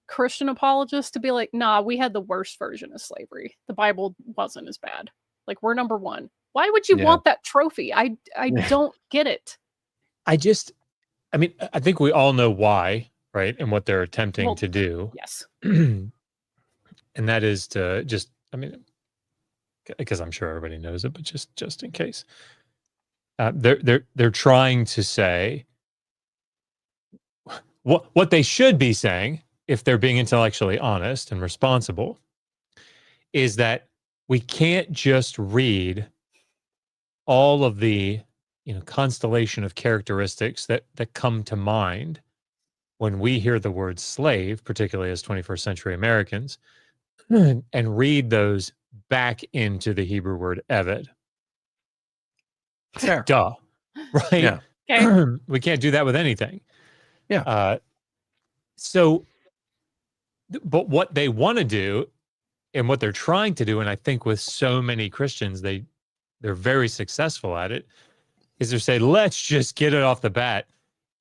Christian apologists to be like, nah, we had the worst version of slavery. The Bible wasn't as bad. Like, we're number one. Why would you want that trophy? I don't get it. I think we all know why, right? And what they're attempting to do. Yes. And that is to just, because I'm sure everybody knows it, but just in case. They're trying to say what they should be saying, if they're being intellectually honest and responsible, is that we can't just read all of the constellation of characteristics that come to mind when we hear the word slave, particularly as 21st century Americans, and read those back into the Hebrew word eved. Fair. Duh. Right? Yeah. Okay. We can't do that with anything. Yeah. But what they want to do and what they're trying to do, and I think with so many Christians, they're very successful at it, is to say, let's just get it off the bat.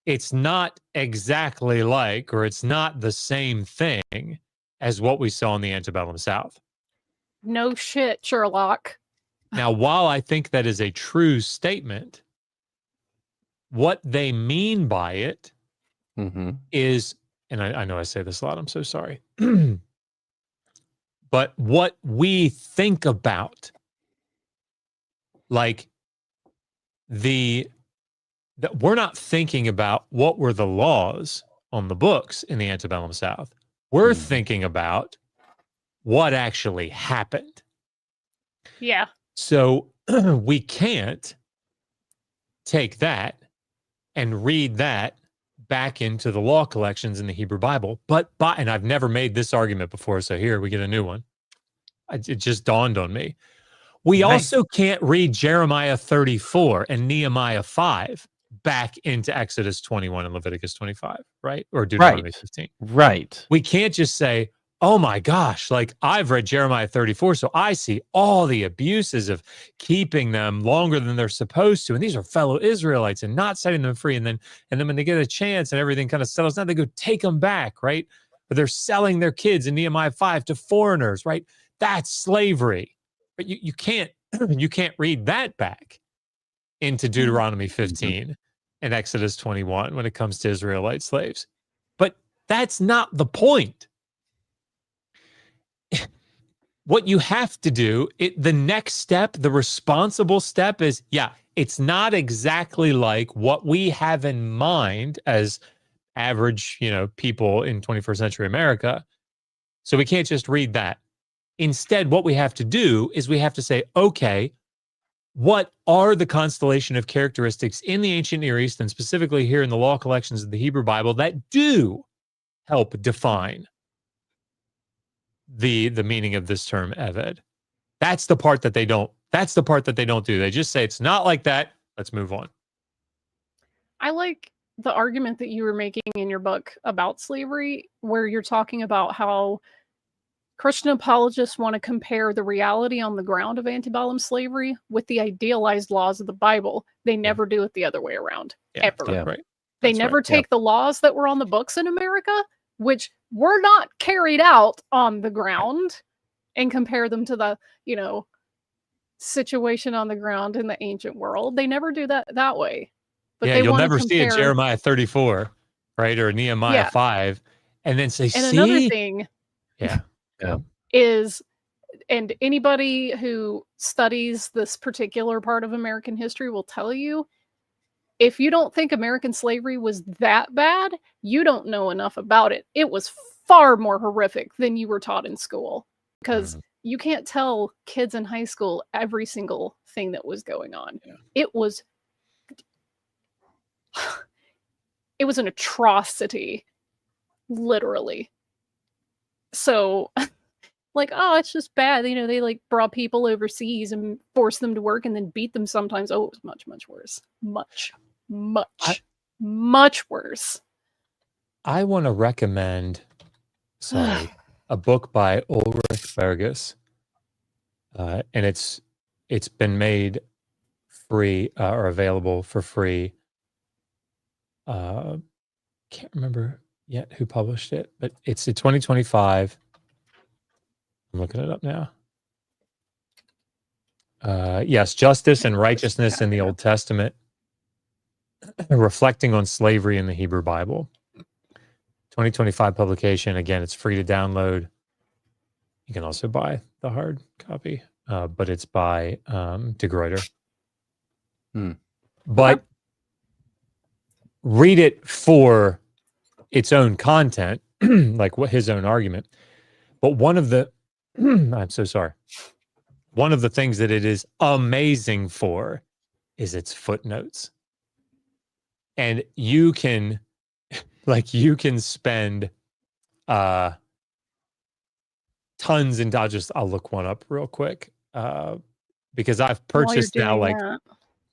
It's not exactly like, or it's not the same thing as what we saw in the antebellum South. No shit, Sherlock. Now, while I think that is a true statement, what they mean by it is, and I know I say this a lot, I'm so sorry, but what we think about, like we're not thinking about what were the laws on the books in the antebellum South. We're thinking about what actually happened. Yeah. So we can't take that and read that back into the law collections in the Hebrew Bible. And I've never made this argument before, so here we get a new one. It just dawned on me. We also can't read Jeremiah 34 and Nehemiah 5 back into Exodus 21 and Leviticus 25, right? Or Deuteronomy 15. Right. We can't just say, oh my gosh, like I've read Jeremiah 34, so I see all the abuses of keeping them longer than they're supposed to. And these are fellow Israelites and not setting them free. And then when they get a chance and everything kind of settles down, they go take them back, right? But they're selling their kids in Nehemiah 5 to foreigners, right? That's slavery. But you can't read that back into Deuteronomy 15 and Exodus 21 when it comes to Israelite slaves. But that's not the point. What you have to do, the next step, the responsible step is, it's not exactly like what we have in mind as average, people in 21st century America. So we can't just read that. Instead, what we have to do is we have to say, okay, what are the constellation of characteristics in the ancient Near East, and specifically here in the law collections of the Hebrew Bible, that do help define the meaning of this term Eved? That's the part that they don't do. They just say it's not like that. Let's move on. I like the argument that you were making in your book about slavery, where you're talking about how Christian apologists want to compare the reality on the ground of antebellum slavery with the idealized laws of the Bible. They never do it the other way around, ever. Yeah, right. They never take the laws that were on the books in America, which were not carried out on the ground, and compare them to the, situation on the ground in the ancient world. They never do that way. But you'll never see a Jeremiah 34, right, or Nehemiah 5, and then say, and another thing is, and anybody who studies this particular part of American history will tell you, if you don't think American slavery was that bad, you don't know enough about it. It was far more horrific than you were taught in school, because you can't tell kids in high school every single thing that was going on. It was an atrocity, literally. So, it's just bad. They brought people overseas and forced them to work and then beat them sometimes. Oh, it was much, much worse. Much worse. I want to recommend, a book by Ulrich Burgess, and it's been made free or available for free. Can't remember yet who published it, but it's in 2025. I'm looking it up now. Yes, Justice and Righteousness in the Old Testament, reflecting on slavery in the Hebrew Bible. 2025 publication. Again, it's free to download. You can also buy the hard copy, but it's by De Gruyter. But read it for its own content, like what his own argument. But one of the, I'm so sorry. One of the things that it is amazing for is its footnotes. And you can spend tons, and I'll look one up real quick because I've purchased now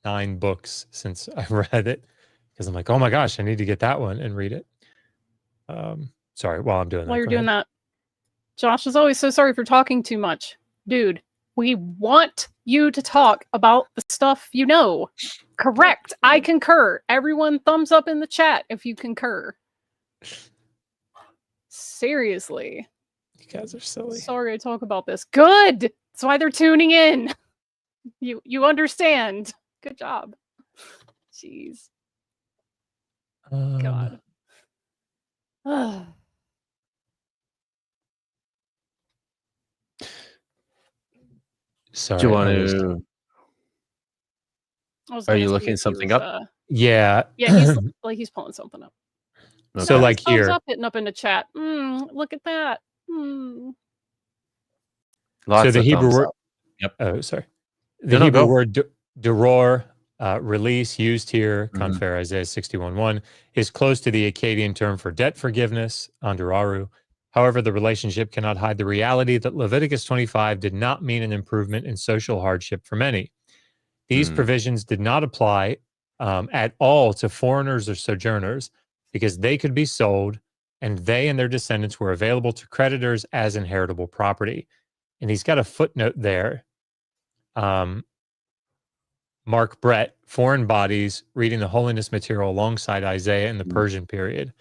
9 books since I read it, because I'm like, oh my gosh, I need to get that one and read it. Sorry, while I'm doing that. While you're doing that, Josh is always so sorry for talking too much. Dude, we want you to talk about the stuff you know. Correct. I concur. Everyone thumbs up in the chat if you concur. Seriously. You guys are silly. Sorry I talk about this. Good. That's why they're tuning in. You understand. Good job. Jeez. God. Sorry. Do you want to? Are you looking something up? Yeah. Yeah, he's pulling something up. Okay. So like here, hitting up in the chat. Look at that. So the Hebrew word. Yep. Oh, sorry. The Hebrew word deror, release, used here, confer Isaiah 61:1, is close to the Akkadian term for debt forgiveness, anderaru. However, the relationship cannot hide the reality that Leviticus 25 did not mean an improvement in social hardship for many. These provisions did not apply at all to foreigners or sojourners, because they could be sold, and they and their descendants were available to creditors as inheritable property. And he's got a footnote there. Mark Brett, Foreign Bodies, Reading the Holiness Material Alongside Isaiah in the Persian Period.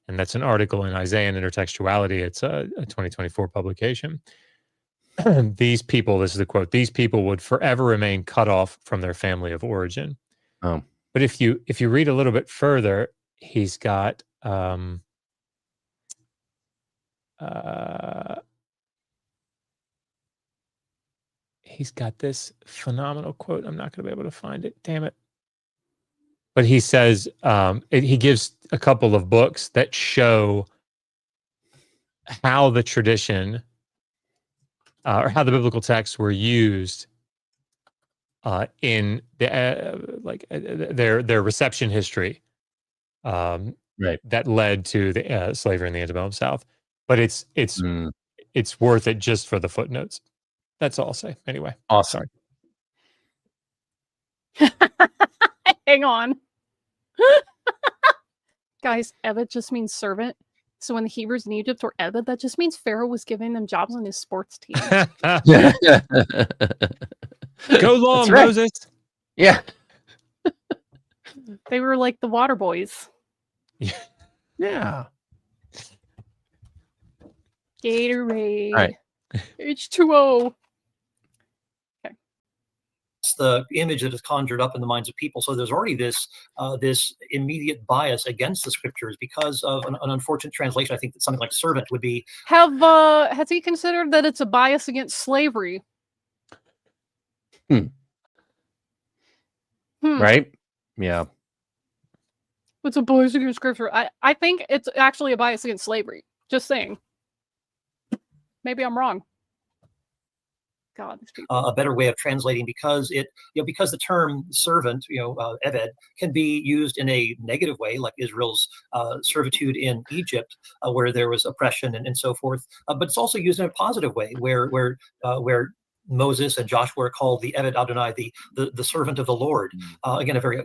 And that's an article in Isaiah and Intertextuality. It's a 2024 publication. These people, this is the quote, these people would forever remain cut off from their family of origin. Oh. But if you read a little bit further, he's got this phenomenal quote. I'm not going to be able to find it. Damn it. But he says, he gives a couple of books that show how the tradition or how the biblical texts were used in the their reception history that led to the slavery in the antebellum South. But it's worth it just for the footnotes. That's all I'll say. Anyway, awesome. Sorry. Hang on. Guys, Eved just means servant. So when the Hebrews in Egypt were Eved, that just means Pharaoh was giving them jobs on his sports team. Go long, right. Moses. Yeah. They were like the water boys. Yeah. Gatorade. All right. H2O. It's the image that is conjured up in the minds of people. So there's already this immediate bias against the scriptures because of an unfortunate translation. I think that something like servant would be. Has he considered that it's a bias against slavery? Right? Yeah. It's a bias against scripture. I think it's actually a bias against slavery. Just saying. Maybe I'm wrong. God, these people. A better way of translating because because the term servant, Eved, can be used in a negative way, like Israel's servitude in Egypt, where there was oppression and so forth. But it's also used in a positive way, where Moses and Joshua are called the Eved Adonai, the servant of the Lord. Again, a very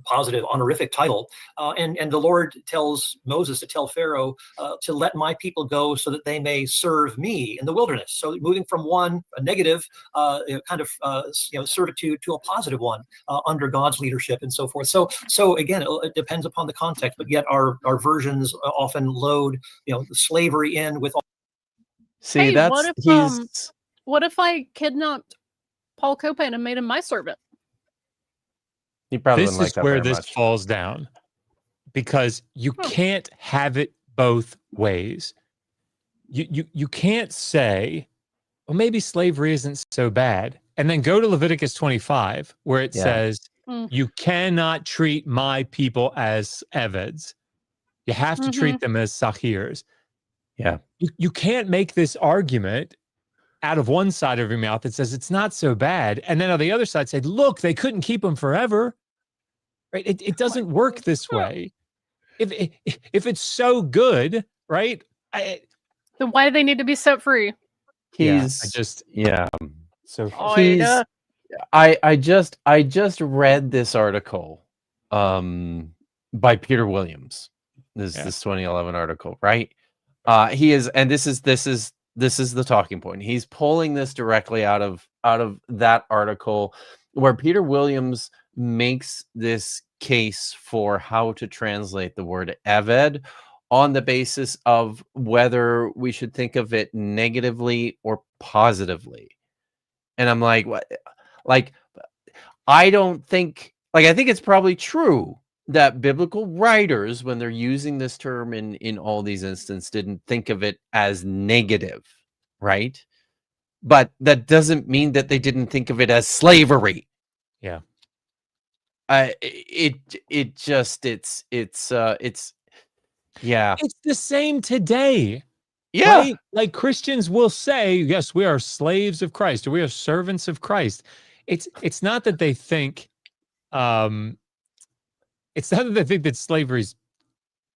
positive, honorific title. And the Lord tells Moses to tell Pharaoh to let my people go so that they may serve me in the wilderness. So moving from a negative servitude to a positive one under God's leadership and so forth. So again, it depends upon the context, but yet our versions often load slavery in with. See, hey, what if I kidnapped Paul Copan and made him my servant? He probably this wouldn't like is that where very this much. falls down, because you can't have it both ways. You can't say, well, maybe slavery isn't so bad, and then go to Leviticus 25 where it says you cannot treat my people as eveds. You have to treat them as sahirs. Yeah. You can't make this argument out of one side of your mouth that says it's not so bad, and then on the other side say, look, they couldn't keep them forever. Right? It doesn't work this way. If it's so good, right? Then why do they need to be set free? I just read this article by Peter Williams. This 2011 article, right? He is, and this is the talking point. He's pulling this directly out of that article where Peter Williams makes this case for how to translate the word Eved on the basis of whether we should think of it negatively or positively. And I'm like, what? Like, I think it's probably true that biblical writers, when they're using this term in all these instances, didn't think of it as negative, right? But that doesn't mean that they didn't think of it as slavery. Yeah. It's the same today. Yeah. Right? Like Christians will say, yes, we are slaves of Christ, or we are servants of Christ. It's not that they think that slavery's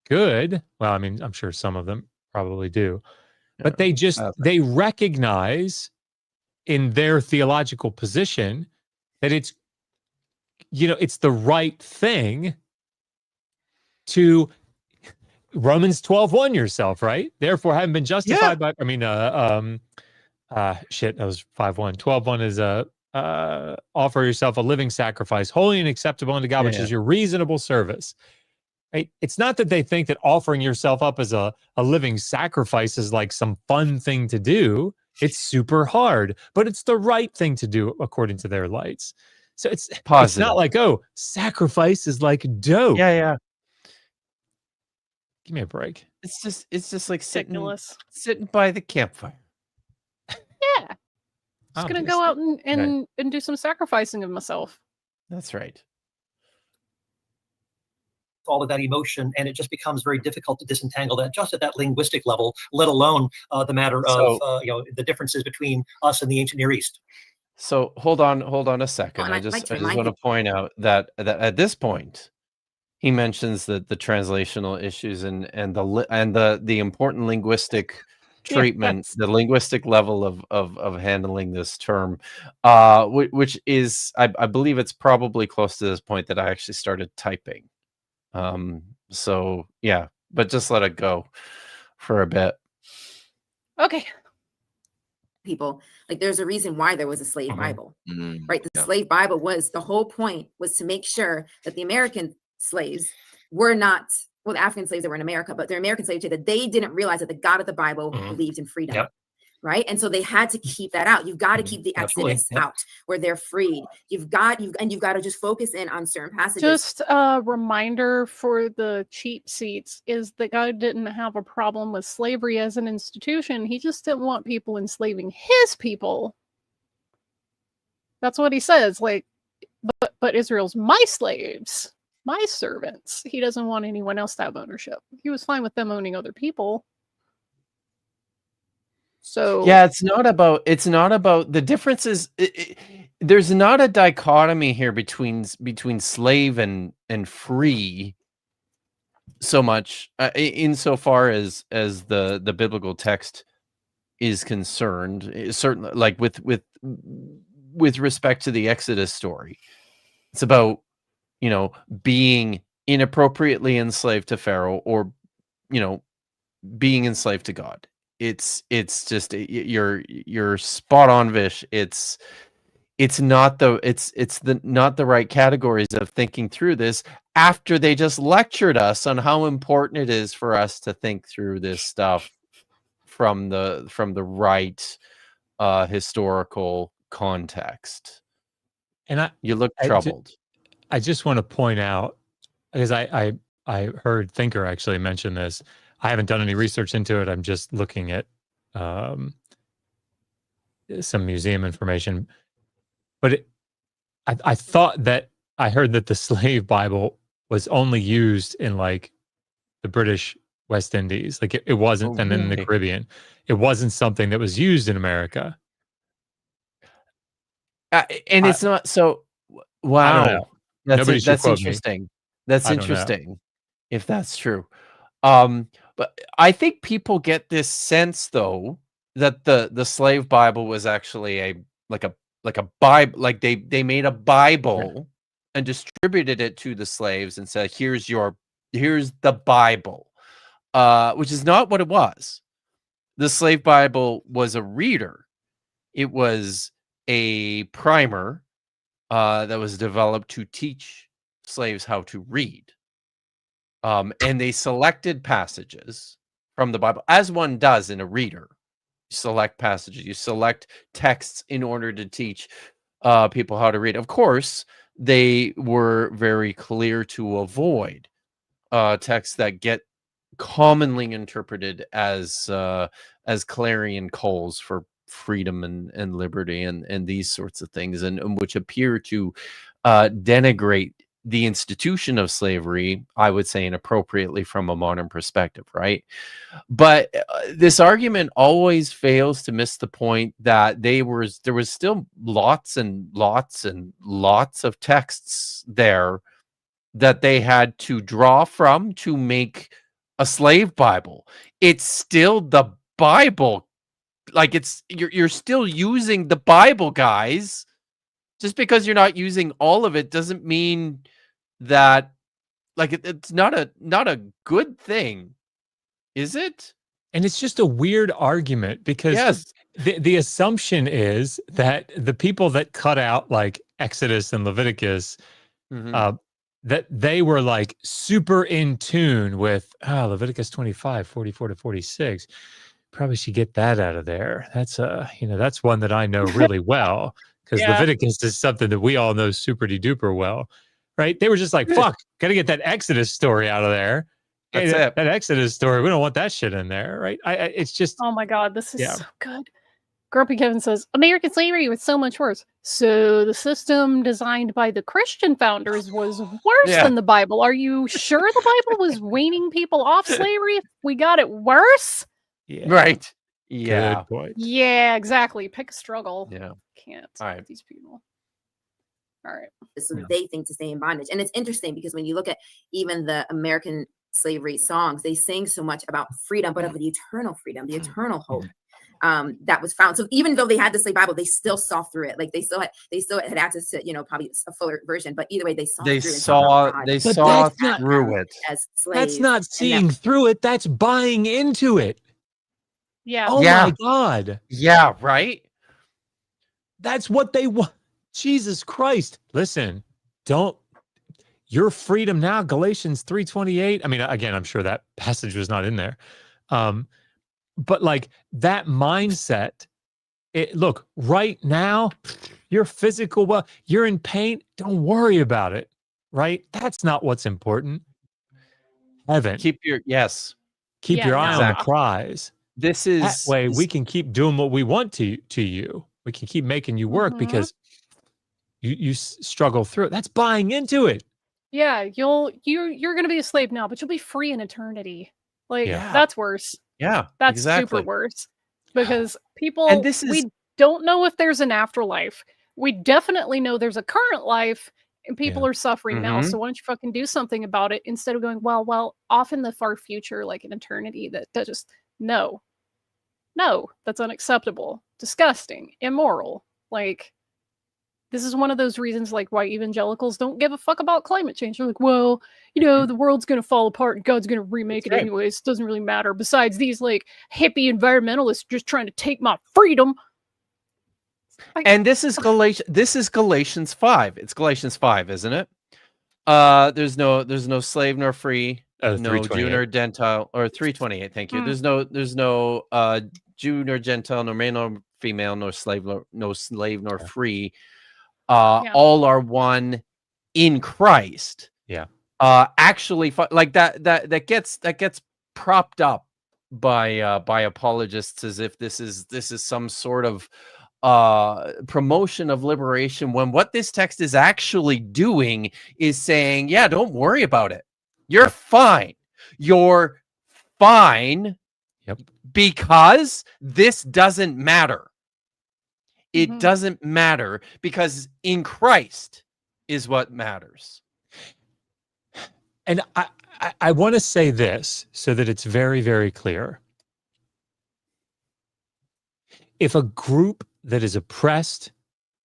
good. Well, I mean, I'm sure some of them probably do. But they recognize in their theological position that it's the right thing to Romans 12:1 yourself, right? Therefore, having been justified by, shit, that was 5:1. 12:1 is offer yourself a living sacrifice, holy and acceptable unto God, which is your reasonable service. Right? It's not that they think that offering yourself up as a living sacrifice is like some fun thing to do. It's super hard, but it's the right thing to do according to their lights. So it's not like, oh, sacrifice is like dope. Yeah. Give me a break. It's just like Ridiculous. sitting by the campfire. Yeah. Just gonna go out and do some sacrificing of myself. That's right. All of that emotion, and it just becomes very difficult to disentangle that just at that linguistic level, let alone the matter of the differences between us and the ancient Near East. So hold on a second. and I I'd like just to want remind to point out that at this point, he mentions that the translational issues and the important linguistic treatment, the linguistic level of handling this term, which is I believe it's probably close to this point that I actually started typing. So yeah, but just let it go for a bit. Okay. People, like, there's a reason why there was a slave Bible, right? The Yeah. slave Bible was, the whole point was to make sure that the American slaves were not, well, the African slaves that were in America, but they're American slaves too, that they didn't realize that the God of the Bible believed in freedom. Yep. Right. And so they had to keep that out. You've got to keep the Absolutely. Exodus out where they're freed. You've got to just focus in on certain passages. Just a reminder for the cheap seats is that God didn't have a problem with slavery as an institution. He just didn't want people enslaving his people. That's what he says. Like, but Israel's my slaves, my servants. He doesn't want anyone else to have ownership. He was fine with them owning other people. So yeah, it's not about the differences. There's not a dichotomy here between slave and free so much, insofar as the biblical text is concerned. Certainly, like with respect to the Exodus story, it's about being inappropriately enslaved to Pharaoh, or being enslaved to God. It's just you're spot on, Vish. It's not the right categories of thinking through this after they just lectured us on how important it is for us to think through this stuff from the right historical context. And you look troubled. I just want to point out, because I heard Thinker actually mention this. I haven't done any research into it. I'm just looking at some museum information. But I thought that I heard that the slave Bible was only used in like the British West Indies. Like it wasn't, and in the Caribbean. It wasn't something that was used in America. And it's not so. Wow, that's interesting. That's interesting. If that's true. But I think people get this sense, though, that the slave Bible was actually a Bible, like they made a Bible and distributed it to the slaves and said, here's the Bible, which is not what it was. The slave Bible was a reader. It was a primer that was developed to teach slaves how to read. And they selected passages from the Bible, as one does in a reader. You select passages, you select texts in order to teach people how to read. Of course, they were very clear to avoid texts that get commonly interpreted as clarion calls for freedom and liberty and these sorts of things, and which appear to denigrate the institution of slavery, I would say inappropriately from a modern perspective, right? But this argument always fails to miss the point that there was still lots and lots and lots of texts there that they had to draw from to make a slave Bible. It's still the Bible. Like you're still using the Bible, guys. Just because you're not using all of it doesn't mean that, like, it's not a good thing, is it? And it's just a weird argument because Yes. the assumption is that the people that cut out like Exodus and Leviticus, Mhm. that they were like super in tune with Leviticus 25, 44 to 46. Probably should get that out of there. That's that's one that I know really well because Yeah. Leviticus is something that we all know super duper well, right? They were just like, fuck, gotta get that Exodus story out of there. Hey, That's it. that Exodus story, we don't want that shit in there, right? It's just Oh my God, this is Yeah. so good. Grumpy Kevin says, American slavery was so much worse. So the system designed by the Christian founders was worse Yeah. than the Bible. Are you sure the Bible was weaning people off slavery if we got it worse? yeah, Right. Yeah. good point. Yeah, exactly. Pick a struggle. Yeah. Can't. All right. These people. All right. So Yeah. they think to stay in bondage. And it's interesting because when you look at even the American slavery songs, they sing so much about freedom, but of the eternal freedom, the eternal hope that was found. So even though they had the slave Bible, they still saw through it. Like they still had access to, probably a fuller version, but either way, they saw They through and saw God they But saw that's not- through it. as slaves. That's not and seeing through it. That's buying into it. Yeah. Oh Yeah. my God. Yeah, right? That's what they want. Jesus Christ. Listen, don't your freedom now, Galatians 3:28. I mean, again, I'm sure that passage was not in there. But like that mindset, look, right now, your physical, well, you're in pain. Don't worry about it. Right? That's not what's important. Heaven. Keep your yes. Keep your eye on the Exactly. prize. This That is way we can keep doing what we want to you. We can keep making you work because you struggle through it. That's buying into it. Yeah, you're gonna be a slave now, but you'll be free in eternity. Like Yeah. that's worse. Yeah, That's exactly. super worse. Because people And this is we don't know if there's an afterlife. We definitely know there's a current life and people Yeah. are suffering now. Mhm. So why don't you fucking do something about it instead of going, well, off in the far future, like an eternity that just no. No, that's unacceptable. Disgusting. Immoral. Like this is one of those reasons like why evangelicals don't give a fuck about climate change. They're like, well, the world's gonna fall apart and God's gonna remake it That's right. anyways. It doesn't really matter. Besides these like hippie environmentalists just trying to take my freedom. And this is Galatians 5. It's Galatians 5, isn't it? There's no slave nor free, no Jew 328. nor Gentile, or 328, thank you. Mm. There's no Jew nor Gentile, nor male nor female, nor slave nor free. Yeah. All are one in Christ. Yeah. Actually, like that gets propped up by apologists as if this is some sort of promotion of liberation, when what this text is actually doing is saying, yeah, don't worry about it. You're fine. You're fine. Yep. Because this doesn't matter. It Mhm. doesn't matter because in Christ is what matters. And I want to say this so that it's very, very clear. If a group that is oppressed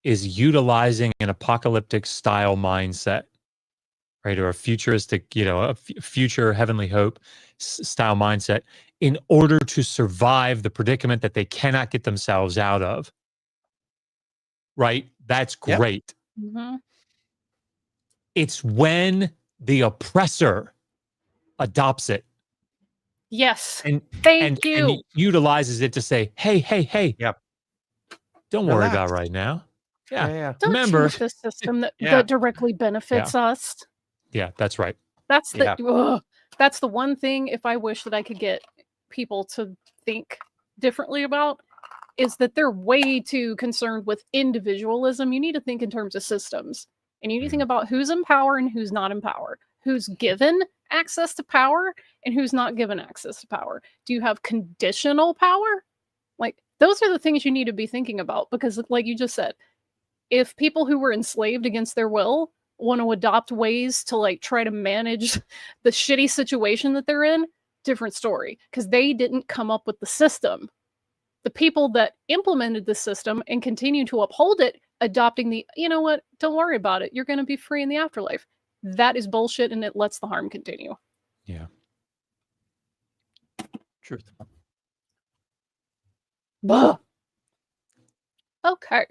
is utilizing an apocalyptic style mindset, right, or a futuristic, future heavenly hope style mindset in order to survive the predicament that they cannot get themselves out of, right? That's Yep. great. Mhm. It's when the oppressor adopts it Yes. and Thank you. and utilizes it to say, hey, Yep. don't worry Relax. about right now. Yeah. Don't Remember, choose the system that Yeah. directly benefits us. yeah, that's right. That's the Yeah. that's the one thing if I wish that I could get people to think differently about is that they're way too concerned with individualism. You need to think in terms of systems. And you need to think about who's in power and who's not in power. Who's given access to power and who's not given access to power. Do you have conditional power? Like those are the things you need to be thinking about because like you just said, if people who were enslaved against their will want to adopt ways to like try to manage the shitty situation that they're in, different story because they didn't come up with the system. The people that implemented the system and continue to uphold it adopting the, you know what, don't worry about it, you're going to be free in the afterlife. That is bullshit, and it lets the harm continue. Yeah. Truth. Okay.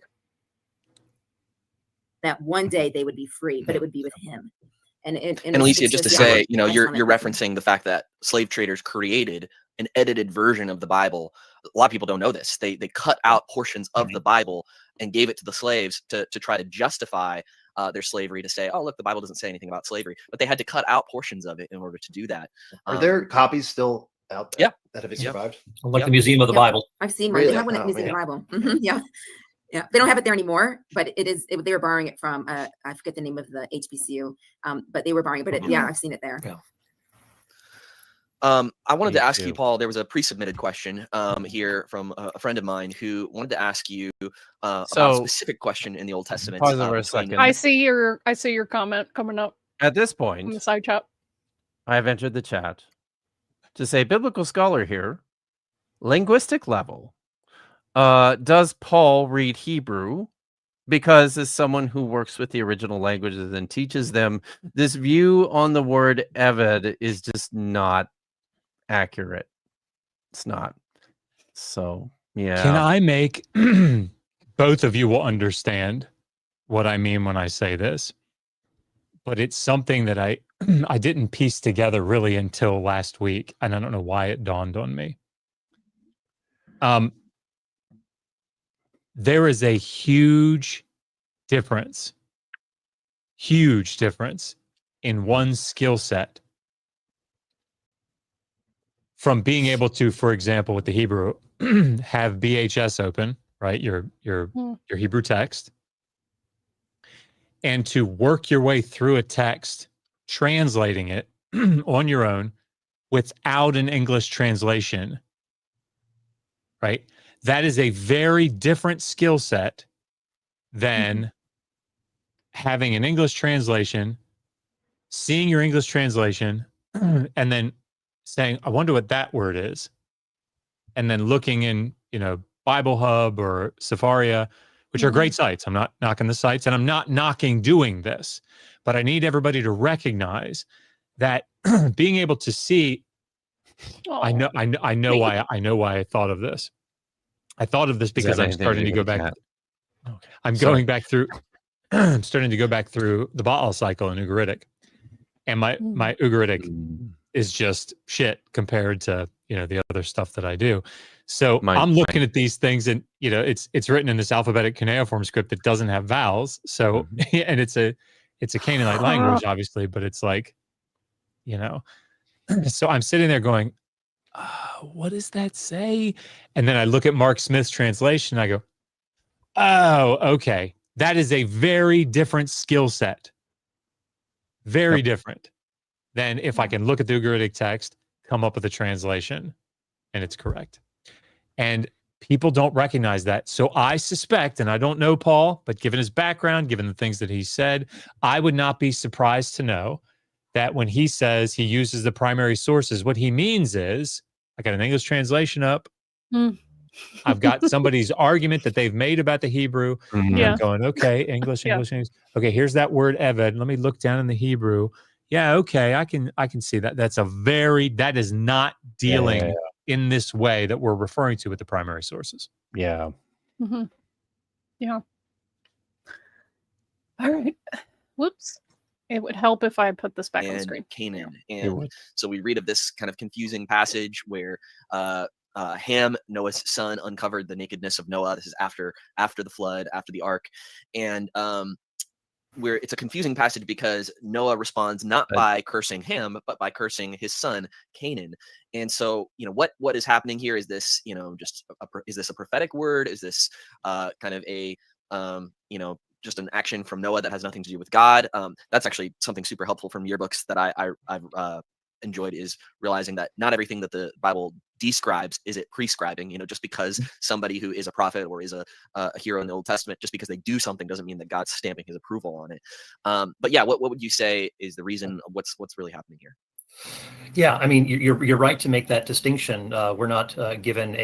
That one day they would be free, but it would be with him. And Alicia, just to say, you know, you're referencing referencing the fact that slave traders created an edited version of the Bible. A lot of people don't know this. They cut out portions of the Bible and gave it to the slaves to try to justify their slavery, to say, oh, look, the Bible doesn't say anything about slavery, but they had to cut out portions of it in order to do that. Are there copies still out there that have survived? Like the Museum of the Bible. I've seen one. Really? They have one at the Museum of the Bible. Yeah. Yeah, they don't have it there anymore, but they were borrowing it from I forget the name of the HBCU, but they were borrowing it. But yeah, I've seen it there. Yeah. I wanted to ask you, Paul. There was a pre-submitted question here from a friend of mine who wanted to ask you about a specific question in the Old Testament. Pause over a second. I see your comment coming up At this in point, the side chat. I have entered the chat to say, biblical scholar here, linguistic level. Does Paul read Hebrew? Because as someone who works with the original languages and teaches them, this view on the word eved is just not accurate. It's not. So, yeah. Can I make both of you will understand what I mean when I say this, but it's something that I didn't piece together really until last week, and I don't know why it dawned on me. There is a huge difference in one skill set from being able to, for example, with the Hebrew, have BHS open, right? Your Hebrew text, and to work your way through a text, translating it on your own without an English translation, right? That is a very different skill set than having an English translation, seeing your English translation, and then saying, I wonder what that word is. And then looking in, Bible Hub or Safaria, which are great sites. I'm not knocking the sites, and I'm not knocking doing this, but I need everybody to recognize that being able to see, I know why I thought of this. I thought of this because I'm starting to go back. I'm going back through. I'm starting to go back through the Baal cycle in Ugaritic, and my Ugaritic is just shit compared to the other stuff that I do. So I'm looking at these things, and it's written in this alphabetic cuneiform script that doesn't have vowels. So and it's a Canaanite language, obviously, but it's like, so I'm sitting there going, what does that say? And then I look at Mark Smith's translation, and I go, oh, okay. That is a very different skill set. Very different than if I can look at the Ugaritic text, come up with a translation, and it's correct. And people don't recognize that. So I suspect, and I don't know Paul, but given his background, given the things that he said, I would not be surprised to know that when he says he uses the primary sources, what he means is, I got an English translation up. I've got somebody's argument that they've made about the Hebrew. And I'm going, okay, English. Okay, here's that word eved. Let me look down in the Hebrew. Yeah, okay, I can see that. That is not dealing in this way that we're referring to with the primary sources. Yeah. Yeah. All right. Whoops. It would help if I put this back on the screen. Canaan. And so we read of this kind of confusing passage where Ham, Noah's son, uncovered the nakedness of Noah. This is after the flood, after the ark. And where it's a confusing passage because Noah responds not by cursing Ham, but by cursing his son, Canaan. And so, what is happening here? Is this, is this a prophetic word? Is this kind of a, just an action from Noah that has nothing to do with God? That's actually something super helpful from your books that I've enjoyed, is realizing that not everything that the Bible describes is it prescribing. Just because somebody who is a prophet or is a hero in the Old Testament, just because they do something doesn't mean that God's stamping his approval on it. But yeah, what would you say is the reason? What's really happening here? Yeah, I mean, you're right to make that distinction. We're not given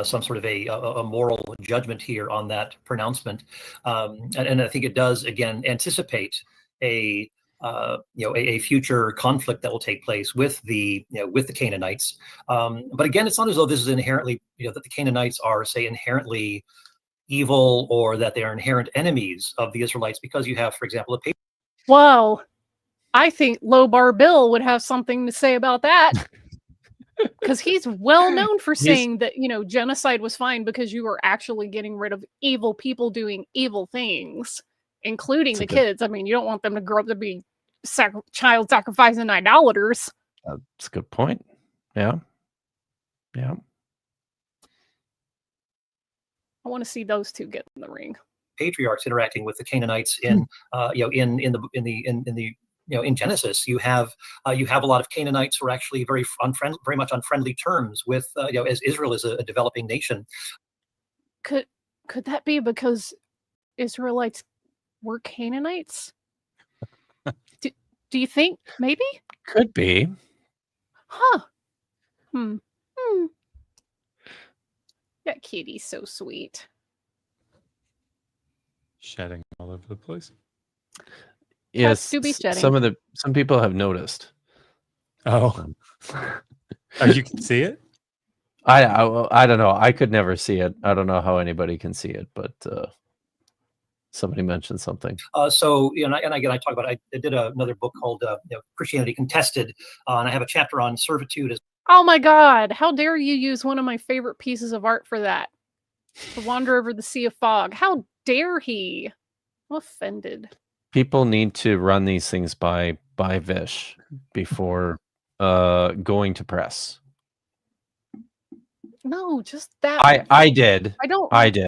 some sort of a moral judgment here on that pronouncement, and I think it does again anticipate a a future conflict that will take place with the with the Canaanites. But again, it's not as though this is inherently that the Canaanites are, say, inherently evil or that they are inherent enemies of the Israelites, because you have, for example, a Well, I think Low Bar Bill would have something to say about that, because he's well known for saying that, genocide was fine because you were actually getting rid of evil people doing evil things, including the kids. I mean, you don't want them to grow up to be child sacrificing idolaters. That's a good point. Yeah. Yeah. I want to see those two get in the ring. Patriarchs interacting with the Canaanites in in Genesis. You have a lot of Canaanites who are actually very much on friendly terms with as Israel is a developing nation. Could that be because Israelites were Canaanites? Do you think maybe? Could be. Huh. That kitty's so sweet. Shedding all over the place. Yes, do be shedding. some people have noticed. Oh, you can see it. I don't know. I could never see it. I don't know how anybody can see it, but somebody mentioned something. So and again, I talk about I did another book called Christianity Contested, and I have a chapter on servitude. Oh my God! How dare you use one of my favorite pieces of art for that? To wander over the sea of fog. How dare he? I'm offended. People need to run these things by Vish before going to press. No, just that. I did. I did.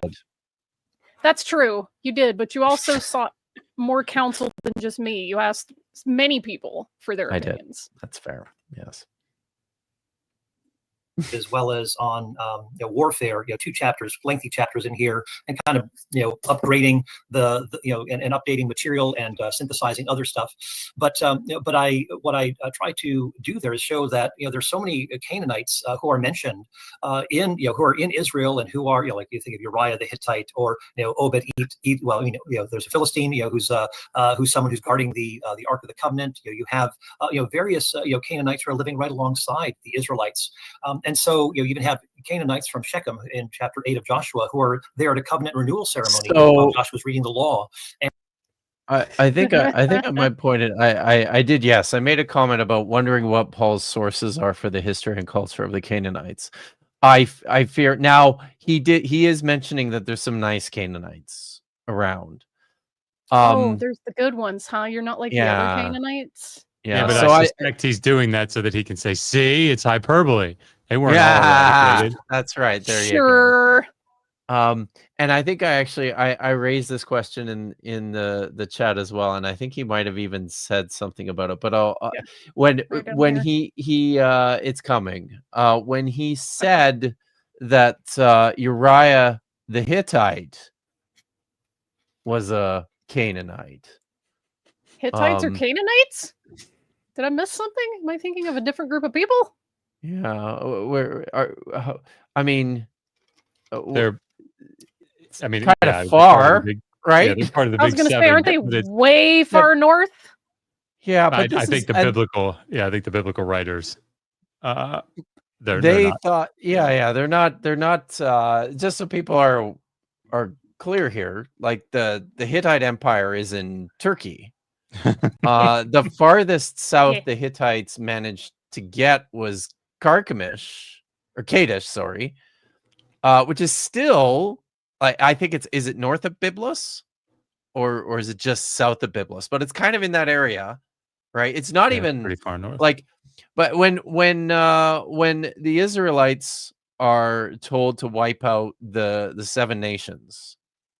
That's true. You did, but you also sought more counsel than just me. You asked many people for their opinions. That's fair. Yes. As well as on warfare, 2 chapters, lengthy chapters in here, and kind of upgrading the and updating material and synthesizing other stuff. But what I try to do there is show that there's so many Canaanites who are mentioned who are in Israel, and who are like you think of Uriah the Hittite, or Obed there's a Philistine who's someone who's guarding the Ark of the Covenant. You have various Canaanites who are living right alongside the Israelites. And so you even have Canaanites from Shechem in chapter 8 of Joshua who are there at a covenant renewal ceremony while Joshua's reading the law. And I think I might point it. I did. Yes, I made a comment about wondering what Paul's sources are for the history and culture of the Canaanites. I fear now he is mentioning that there's some nice Canaanites around. There's the good ones, huh? You're not like the other Canaanites. Yeah, but so I suspect he's doing that so that he can say, "See, it's hyperbole. They weren't all eradicated." That's right. There you go. And I think I raised this question in the chat as well, and I think he might have even said something about it. But when he it's coming. When he said that Uriah the Hittite was a Canaanite. Hittites are Canaanites? Did I miss something? Am I thinking of a different group of people? Yeah, they're kind of far, right? Yeah, they're part of the big I was going to say, 7, aren't they way far north? Yeah, but I think the biblical writers, they're thought, they're not. Just so people are clear here, like the Hittite Empire is in Turkey. The farthest south the Hittites managed to get was Carchemish or Kadesh, which is still, I think is it north of Byblos, or is it just south of Byblos? But it's kind of in that area, right? It's not even pretty far north. But when the Israelites are told to wipe out the 7 nations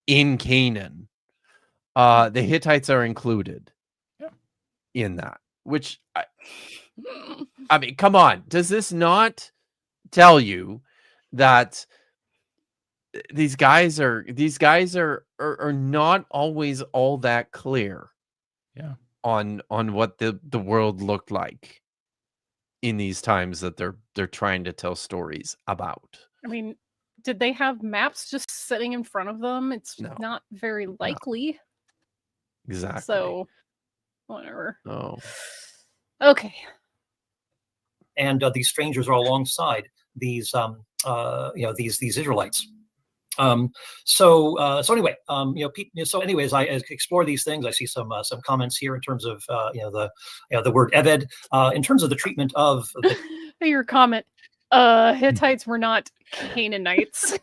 in Canaan, the Hittites are included in that, which I mean, come on, does this not tell you that these guys are not always all that clear yeah on what the world looked like in these times that they're trying to tell stories about. I mean, did they have maps just sitting in front of them? It's No. not very likely. Exactly. So, whatever. Oh. Okay. And these strangers are alongside these, these Israelites. So anyway, so anyways, I explore these things. I see some comments here in terms of the word Eved, in terms of the treatment of your comment. Hittites were not Canaanites.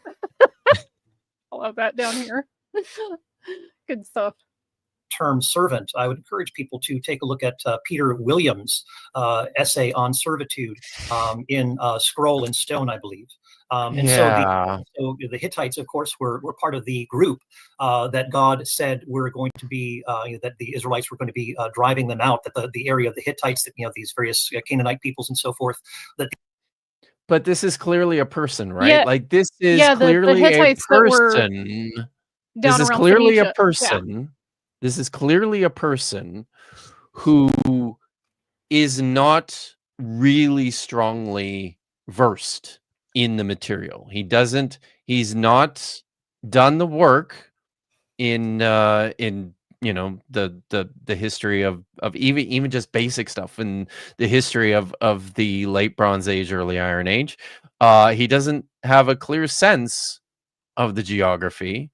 I'll have that down here. Good stuff. Term servant. I would encourage people to take a look at Peter Williams' essay on servitude in Scroll and Stone, I believe. And so the Hittites, of course, were part of the group that God said were going to be, that the Israelites were going to be driving them out, that the area of the Hittites, that, these various Canaanite peoples and so forth. But this is clearly a person, right? Yeah. Like this is clearly the Hittites a person. This is clearly a person. Yeah. This is clearly a person who is not really strongly versed in the material. He's not done the work in the history of even just basic stuff in the history of the late Bronze Age, early Iron Age. He doesn't have a clear sense of the geography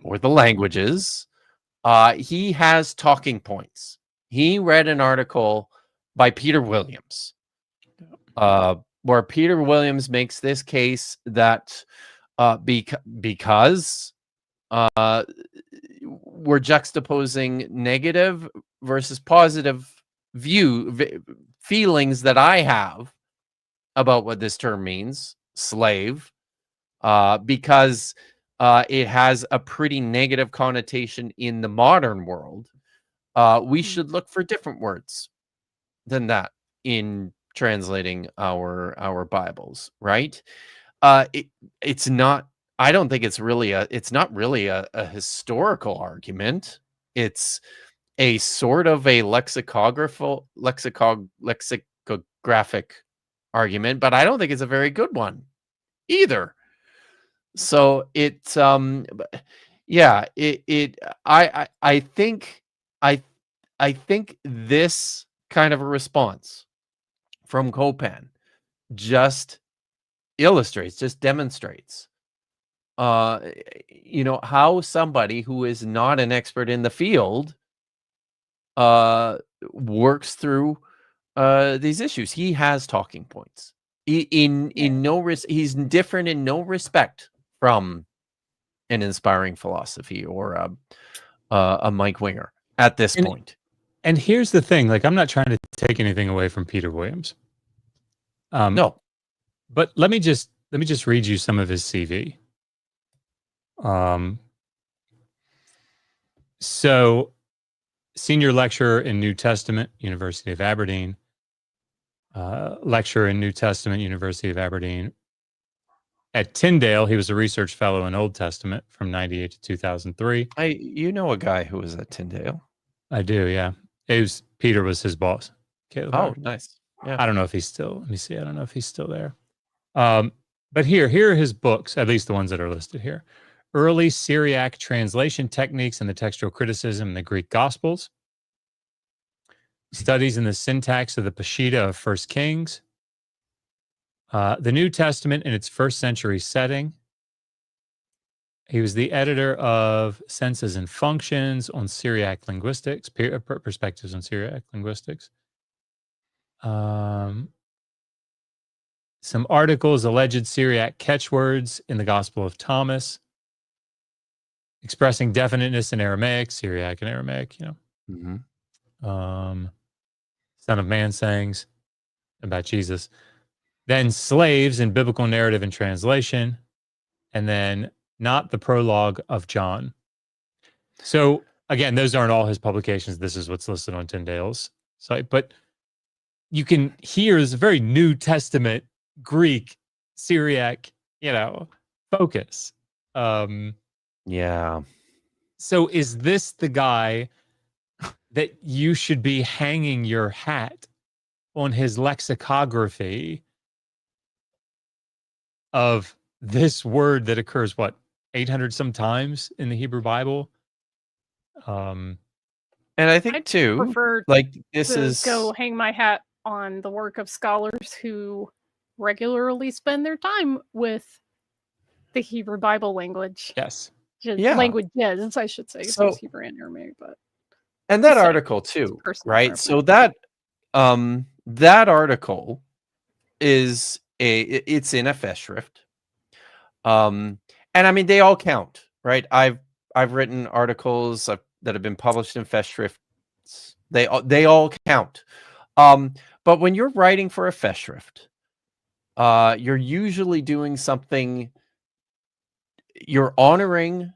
or the languages. He has talking points. He read an article by Peter Williams, where Peter Williams makes this case that because we're juxtaposing negative versus positive feelings that I have about what this term means, slave, because it has a pretty negative connotation in the modern world. We should look for different words than that in translating our Bibles, right? It's not. I don't think it's not really a historical argument. It's a sort of a lexicographic argument, but I don't think it's a very good one either. So it's I think this kind of a response from Copan just demonstrates how somebody who is not an expert in the field works through these issues. He has talking points. He's different in no respect from an inspiring philosophy or a Mike Winger at this point. And here's the thing: like, I'm not trying to take anything away from Peter Williams. No, but let me just read you some of his CV. So, senior lecturer in New Testament, University of Aberdeen. Lecturer in New Testament, University of Aberdeen. At Tyndale, he was a research fellow in Old Testament from 98 to 2003. You know a guy who was at Tyndale? I do, yeah. Peter was his boss. Caleb oh, Howard. Nice. Yeah. I don't know if he's still. Let me see. I don't know if he's still there. But here are his books, at least the ones that are listed here. Early Syriac Translation Techniques and the Textual Criticism in the Greek Gospels. Studies in the Syntax of the Peshitta of First Kings. The New Testament in its first century setting. He was the editor of Senses and Functions on Syriac Linguistics, Perspectives on Syriac Linguistics. Some articles, alleged Syriac catchwords in the Gospel of Thomas, expressing definiteness in Aramaic, Syriac and Aramaic, Son of Man sayings about Jesus. Then slaves in biblical narrative and translation, and then not the prologue of John. So again, those aren't all his publications. This is what's listed on Tyndale's site, but you can hear is a very New Testament Greek, Syriac, focus. Yeah. So is this the guy that you should be hanging your hat on his lexicography of this word that occurs, what, 800 some times in the Hebrew Bible? And I think I'd too, prefer like this to is go hang my hat on the work of scholars who regularly spend their time with the Hebrew Bible language. Yes. Yeah. Languages, I should say. So- There's Hebrew and Aramaic, but and that Just saying. article too, personal right? preference. So that article is it's in a festschrift. And I mean they all count, right? I've written articles that have been published in festschrifts. They all count. But when you're writing for a festschrift, you're usually doing something. You're honoring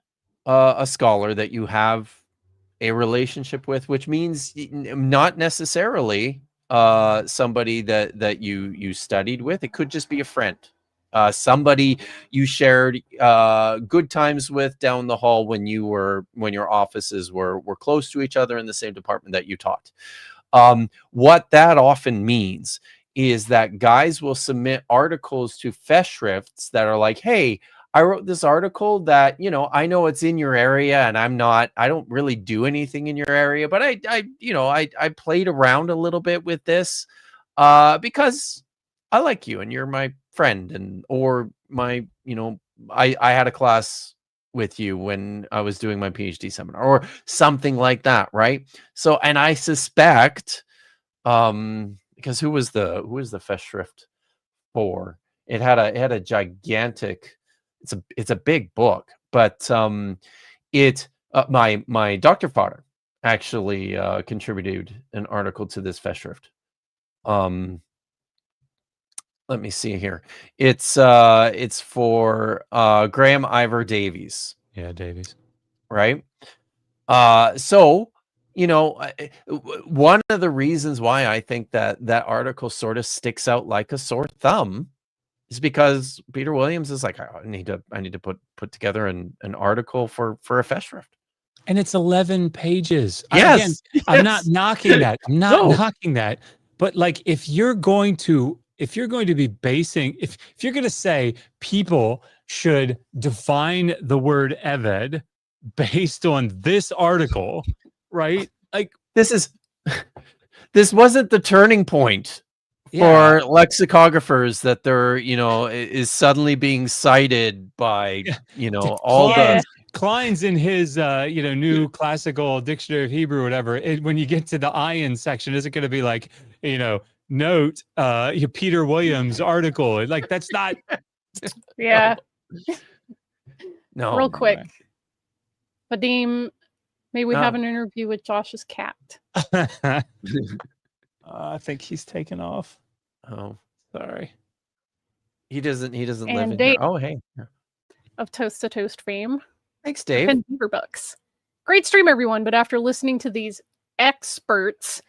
a scholar that you have a relationship with, which means not necessarily somebody that you studied with. It could just be a friend, somebody you shared good times with down the hall when your offices were close to each other in the same department that you taught. What that often means is that guys will submit articles to festschrifts that are like, hey, I wrote this article that, I know it's in your area and I don't really do anything in your area, but I played around a little bit with this because I like you and you're my friend or my, I had a class with you when I was doing my PhD seminar or something like that. Right. So, and I suspect, because who was the festschrift for? It had a gigantic, it's a big book, but my Dr. Fodder actually contributed an article to this festschrift. Let me see here. It's for Graham Ivor Davies. Yeah, Davies. Right. So one of the reasons why I think that article sort of sticks out like a sore thumb is because Peter Williams is like, I need to put together an article for a festschrift. And it's 11 pages. Yes, Again, I'm not knocking that. I'm not No. knocking that. But like, if you're going to be basing, if you're going to say people should define the word Eved based on this article, right? Like, this wasn't the turning point for lexicographers that there, is suddenly being cited by, all the Klein's in his, new classical dictionary of Hebrew, or whatever. When you get to the iron section, is it going to be like, note, Peter Williams article? Like, that's not. Yeah. No. Real quick. Vadim, may we have an interview with Josh's cat? I think he's taken off. Oh, sorry. He doesn't live And in Dave here. Oh, hey. of Toast to Toast fame. Thanks, Dave. And Beaver Books. Great stream, everyone. But after listening to these experts,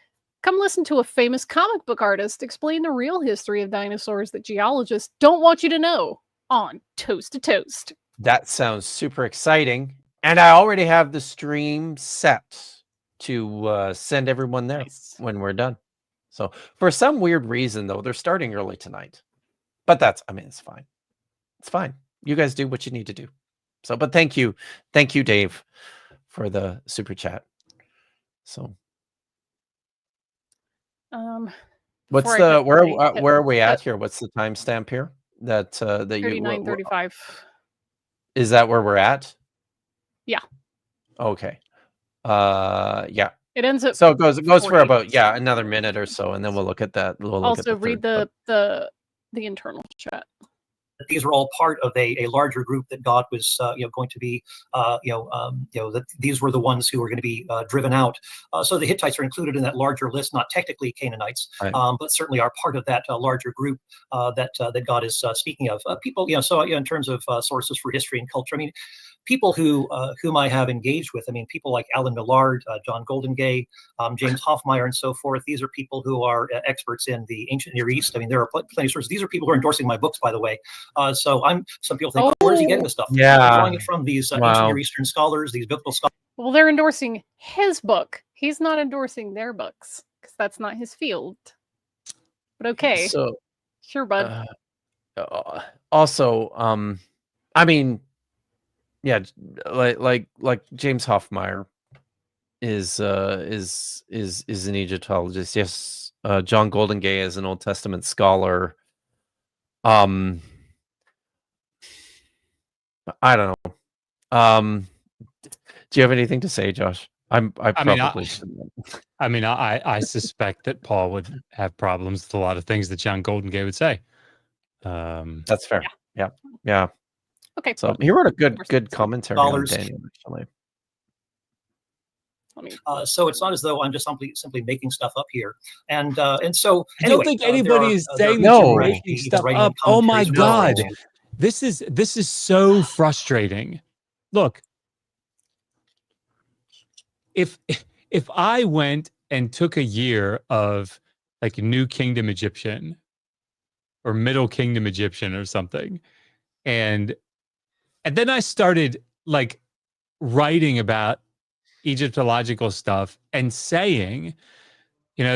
come listen to a famous comic book artist explain the real history of dinosaurs that geologists don't want you to know on Toast to Toast. That sounds super exciting. And I already have the stream set to send everyone there when we're done. So for some weird reason, though, they're starting early tonight. But it's fine. It's fine. You guys do what you need to do. So, but thank you, Dave, for the super chat. So, what's the where are we at here? What's the timestamp here? That you 39:35. Is that where we're at? Yeah. Okay. Yeah. It ends up. So it goes for about another minute or so, and then we'll look at that. Also, read the internal chat. These were all part of a larger group that God was, going to be, that these were the ones who were going to be driven out. So the Hittites are included in that larger list, not technically Canaanites, but certainly are part of that larger group that God is speaking of. People, so in terms of sources for history and culture, I mean, people whom I have engaged with, I mean, people like Alan Millard, John Goldengay, James Hoffmeyer, and so forth. These are people who are experts in the ancient Near East. I mean, there are plenty of sources. These are people who are endorsing my books, by the way. So some people think, where is he getting this stuff? Yeah. They're drawing it from these ancient Near Eastern scholars, these biblical scholars. Well, they're endorsing his book. He's not endorsing their books because that's not his field. But okay. So, Sure, bud. also, I mean, yeah, like James Hoffmeyer is an Egyptologist. Yes, John Goldingay is an Old Testament scholar. I don't know. Do you have anything to say, Josh? I suspect that Paul would have problems with a lot of things that John Goldingay would say. That's fair. Yeah. Okay. So he wrote a good commentary on Daniel, actually. So it's not as though I'm just simply making stuff up here, and so I don't think anybody is saying that you're making stuff up. Oh my God, this is so frustrating. Look, if I went and took a year of like New Kingdom Egyptian or Middle Kingdom Egyptian or something, and then I started like writing about Egyptological stuff and saying,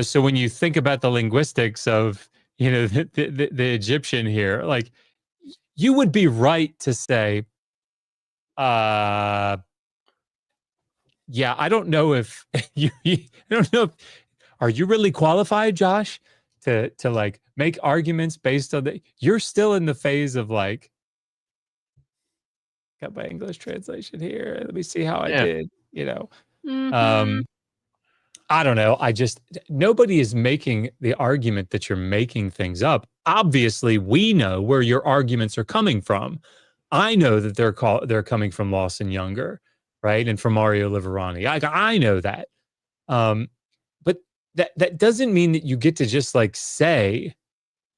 so when you think about the linguistics of, the Egyptian here, like you would be right to say, yeah, I don't know if are you really qualified, Josh, to like make arguments based on that? You're still in the phase of like, got my English translation here. Let me see how I did, I don't know. Nobody is making the argument that you're making things up. Obviously, we know where your arguments are coming from. I know that they're coming from Lawson Younger, right? And from Mario Liverani. I know that. But that doesn't mean that you get to just like say,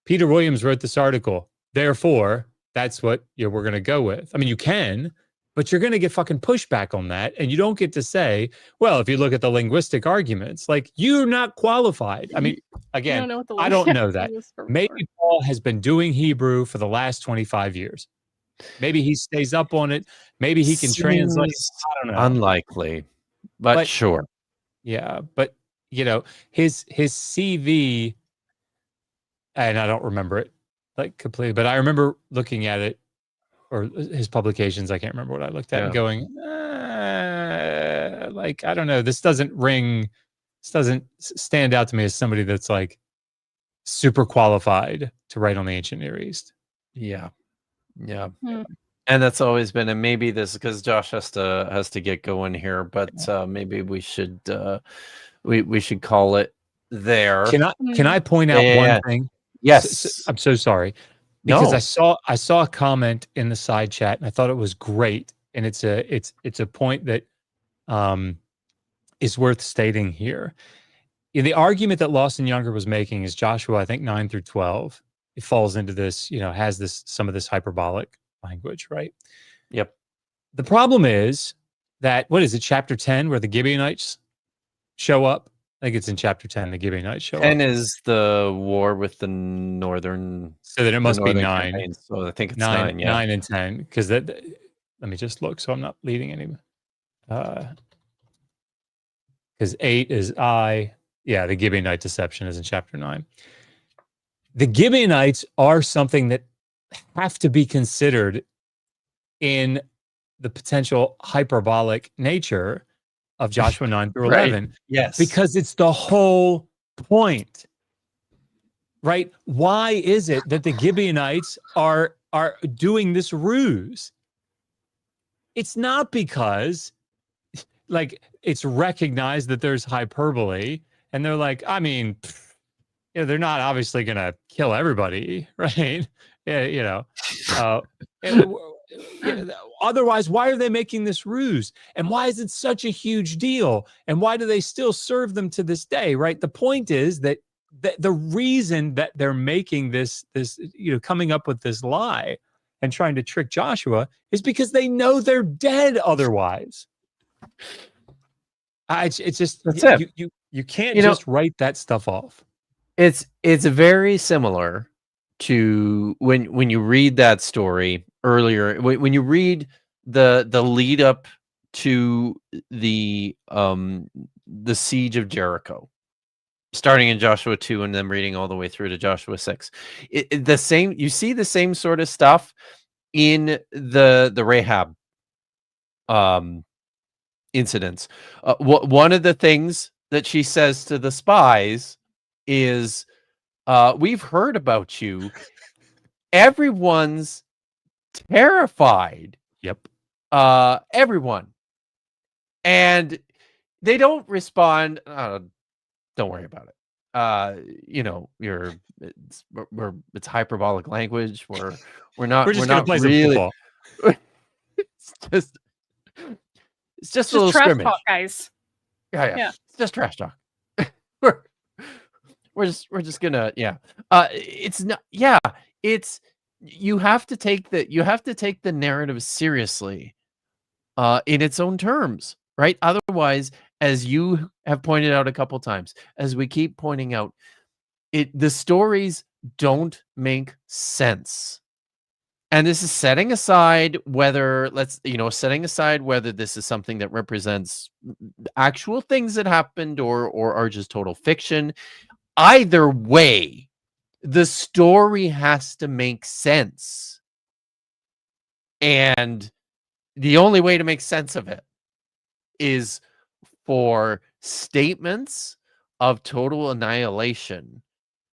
Peter Williams wrote this article, therefore, that's what we're going to go with. I mean, you can, but you're going to get fucking pushback on that. And you don't get to say, well, if you look at the linguistic arguments, like you're not qualified. I mean, again, I don't know that. Maybe Paul has been doing Hebrew for the last 25 years. Maybe he stays up on it. Maybe he can translate. I don't know. Unlikely, but sure. Yeah. But, his CV, and I don't remember it like completely, but I remember looking at it, or his publications. I can't remember what I looked at and going, like, I don't know. This doesn't stand out to me as somebody that's like super qualified to write on the ancient Near East. Yeah. And that's always been, and maybe this because Josh has to get going here, but maybe we should we should call it there. Can I point out one thing? Yes. I'm so sorry. Because I saw a comment in the side chat and I thought it was great, and it's a point that is worth stating here. The argument that Lawson Younger was making is Joshua, I think 9 through 12. It falls into this, has some of this hyperbolic language, right? Yep. The problem is that chapter 10 where the Gibeonites show up? I think it's in chapter 10, the Gibeonites show up. 10 is the war with the northern. So then it must be 9. Campaign. So I think it's 9. 9 and 10. Because let me just look so I'm not leading any. Because 8 is I. Yeah, the Gibeonite deception is in chapter 9. The Gibeonites are something that have to be considered in the potential hyperbolic nature of Joshua 9 through 11. Right. Yes. Because it's the whole point. Right? Why is it that the Gibeonites are doing this ruse? It's not because like it's recognized that there's hyperbole and they're like, I mean, they're not obviously going to kill everybody, right? Otherwise, why are they making this ruse? And why is it such a huge deal? And why do they still serve them to this day, right? The point is that the reason that they're making this, coming up with this lie and trying to trick Joshua is because they know they're dead otherwise. It's just, you can't just write that stuff off. It's very similar to when you read that story earlier, when you read the lead up to the siege of Jericho, starting in Joshua 2 and then reading all the way through to Joshua 6. You see the same sort of stuff in the Rahab incidents. One of the things that she says to the spies is, we've heard about you. Everyone's terrified. Yep. Everyone. And they don't respond. Don't worry about it. It's hyperbolic language. We're not gonna play really. some it's just a little trash scrimmage, talk, guys. Yeah. It's just trash talk. we're just gonna it's not it's you have to take the narrative seriously in its own terms, right? Otherwise, as you have pointed out a couple times, as we keep pointing out, the stories don't make sense. And this is setting aside whether this is something that represents actual things that happened or are just total fiction. Either way, the story has to make sense. And the only way to make sense of it is for statements of total annihilation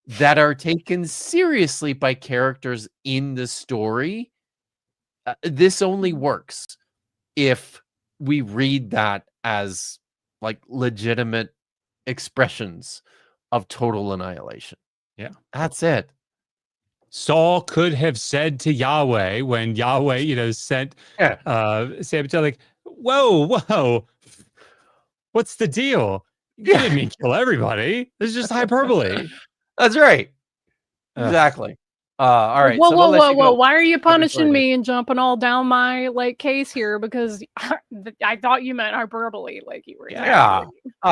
that are taken seriously by characters in the story. This only works if we read that as like legitimate expressions of total annihilation. Yeah. That's it. Saul could have said to Yahweh when Yahweh, sent Samuel, like, whoa, what's the deal? You didn't mean kill everybody. This is just hyperbole. That's right. Exactly. All right. Whoa, so whoa, we'll let whoa, you whoa! go. Why are you punishing later. me and jumping all down my case here? Because I thought you meant hyperbole, like you were. Yeah.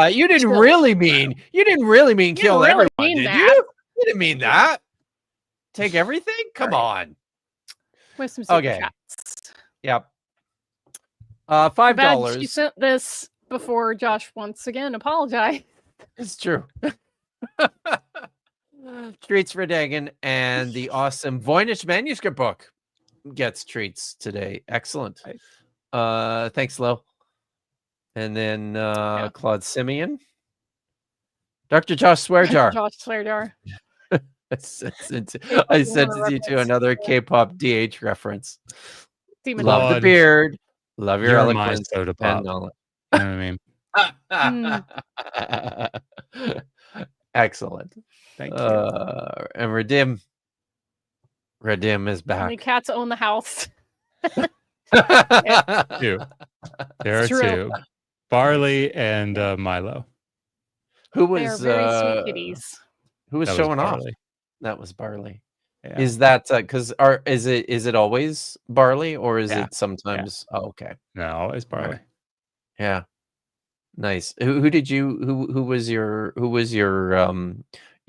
You didn't Chill. really mean kill really everyone, mean did that. you? You didn't mean that. Take everything? Come on. With some super Okay. chats. Yep. Bad $5. she sent this before Josh once again apologized. It's true. Treats for Dagan and the awesome Voynich manuscript book gets treats today. Excellent. Thanks, Lo. And then Claude Simeon. Dr. Josh Swearjar. Josh Swearjar. I sent you to another K-pop DH reference. Demon Love the Claude, beard. Love your you're my eloquence soda and pop. knowledge. You know what I mean? Excellent. Thank you. And Redim is How many back. cats own the house? Two. There are True. two. Barley and Milo. Who They are was very sweet kitties. who was That was showing off? Barley. That was Barley. Yeah. Is that because is it always Barley or is Yeah. it sometimes? Oh, okay. No, it's Barley. Yeah. Nice. Who was your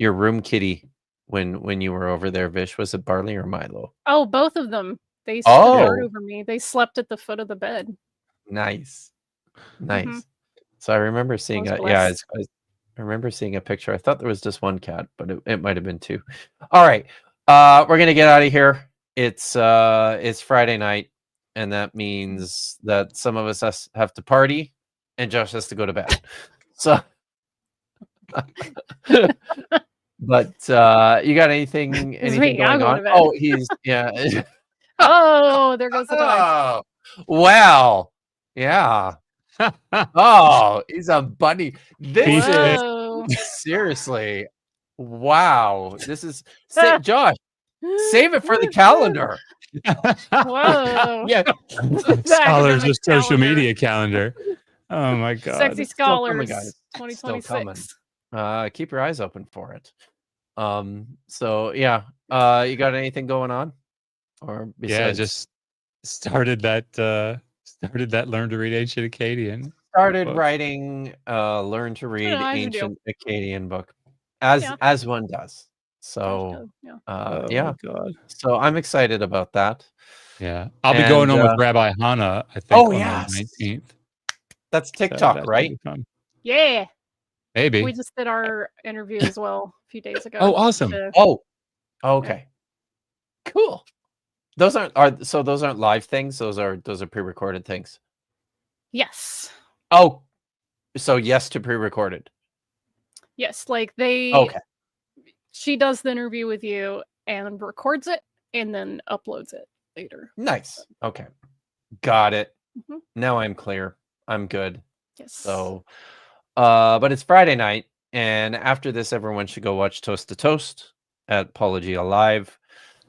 room kitty when you were over there, Vish? Was it Barley or Milo? Oh, both of them. They Oh. stood over me. They slept at the foot of the bed. Nice. Nice. Mhm. So I remember seeing was I remember seeing a picture. I thought there was just one cat, but it might have been two. All right. We're gonna get out of here. It's Friday night, and that means that some of us have to party and Josh has to go to bed. So but you got anything me. going I'm going on? to bed. Oh, he's yeah. Oh, there goes the time. Oh, well, yeah. Oh, he's a bunny. This Whoa. is seriously, wow. This is Josh. Save it for the calendar. Whoa. Yeah, Scholars of social calendar. media calendar. Oh my god. Sexy Still coming, Scholars guys. Still 2026. coming. Keep your eyes open for it. So yeah. You got anything going on? Or Yeah, besides just started that Learn to Read Ancient Akkadian. started book. writing Learn to Read as you do. Ancient Akkadian book. As one does. So Yeah. Oh yeah. my god. So I'm excited about that. Yeah. I'll be going on And, with Rabbi Hannah, I think, oh, on yes. the 19th. That's So TikTok, that should right? be fun. Yeah. Maybe. We just did our interview as well a few days ago. Oh, awesome. Oh, okay. Cool. Those aren't live things. Those are pre-recorded things. Yes. Oh, so yes to pre-recorded. Yes, like they. Okay. She does the interview with you and records it and then uploads it later. Nice. Okay. Got it. Mhm. Now I'm clear. I'm good. Yes. So, but it's Friday night, and after this, everyone should go watch Toast to Toast at Apologia Live.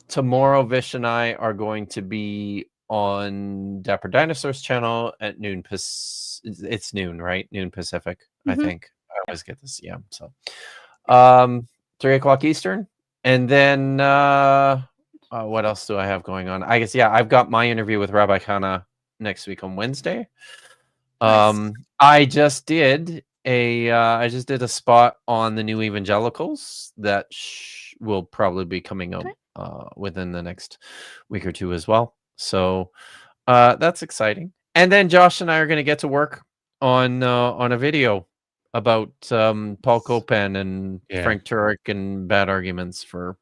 Tomorrow, Vish and I are going to be on Dapper Dinosaur's channel at noon. It's noon, right? Noon Pacific, I think. I always get this. Yeah. So, 3 o'clock Eastern, and then what else do I have going on? I guess I've got my interview with Rabbi Kana next week on Wednesday. Nice. I just did a spot on the New Evangelicals that will probably be coming up within the next week or two as well. So that's exciting. And then Josh and I are going to get to work on a video about Paul Copan and Frank Turek and bad arguments for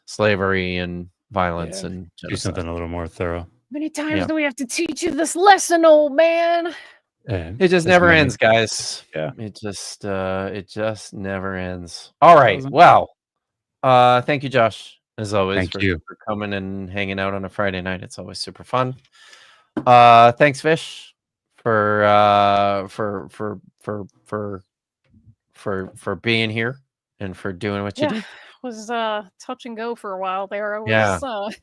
slavery and violence and genocide. Do something a little more thorough. How many times do we have to teach you this lesson, old man? It just never ends, guys. Yeah. It just never ends. All right. Well, thank you, Josh, as always, for coming and hanging out on a Friday night. It's always super fun. Thanks, Vish, for being here and for doing what you do. It was touch and go for a while there. I was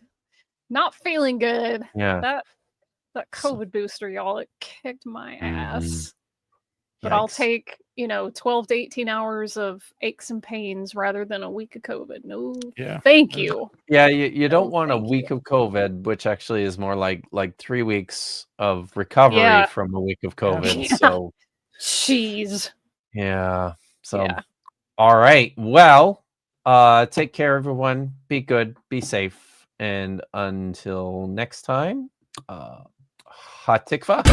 not feeling good. Yeah. That COVID booster, y'all, it kicked my ass. But I'll take, 12 to 18 hours of aches and pains rather than a week of COVID. No, thank you. Yeah, you don't want a week of COVID, which actually is more like 3 weeks of recovery from a week of COVID. Yeah. So, jeez. Yeah. So, all right. Well, take care, everyone. Be good. Be safe. And until next time, hot tikva.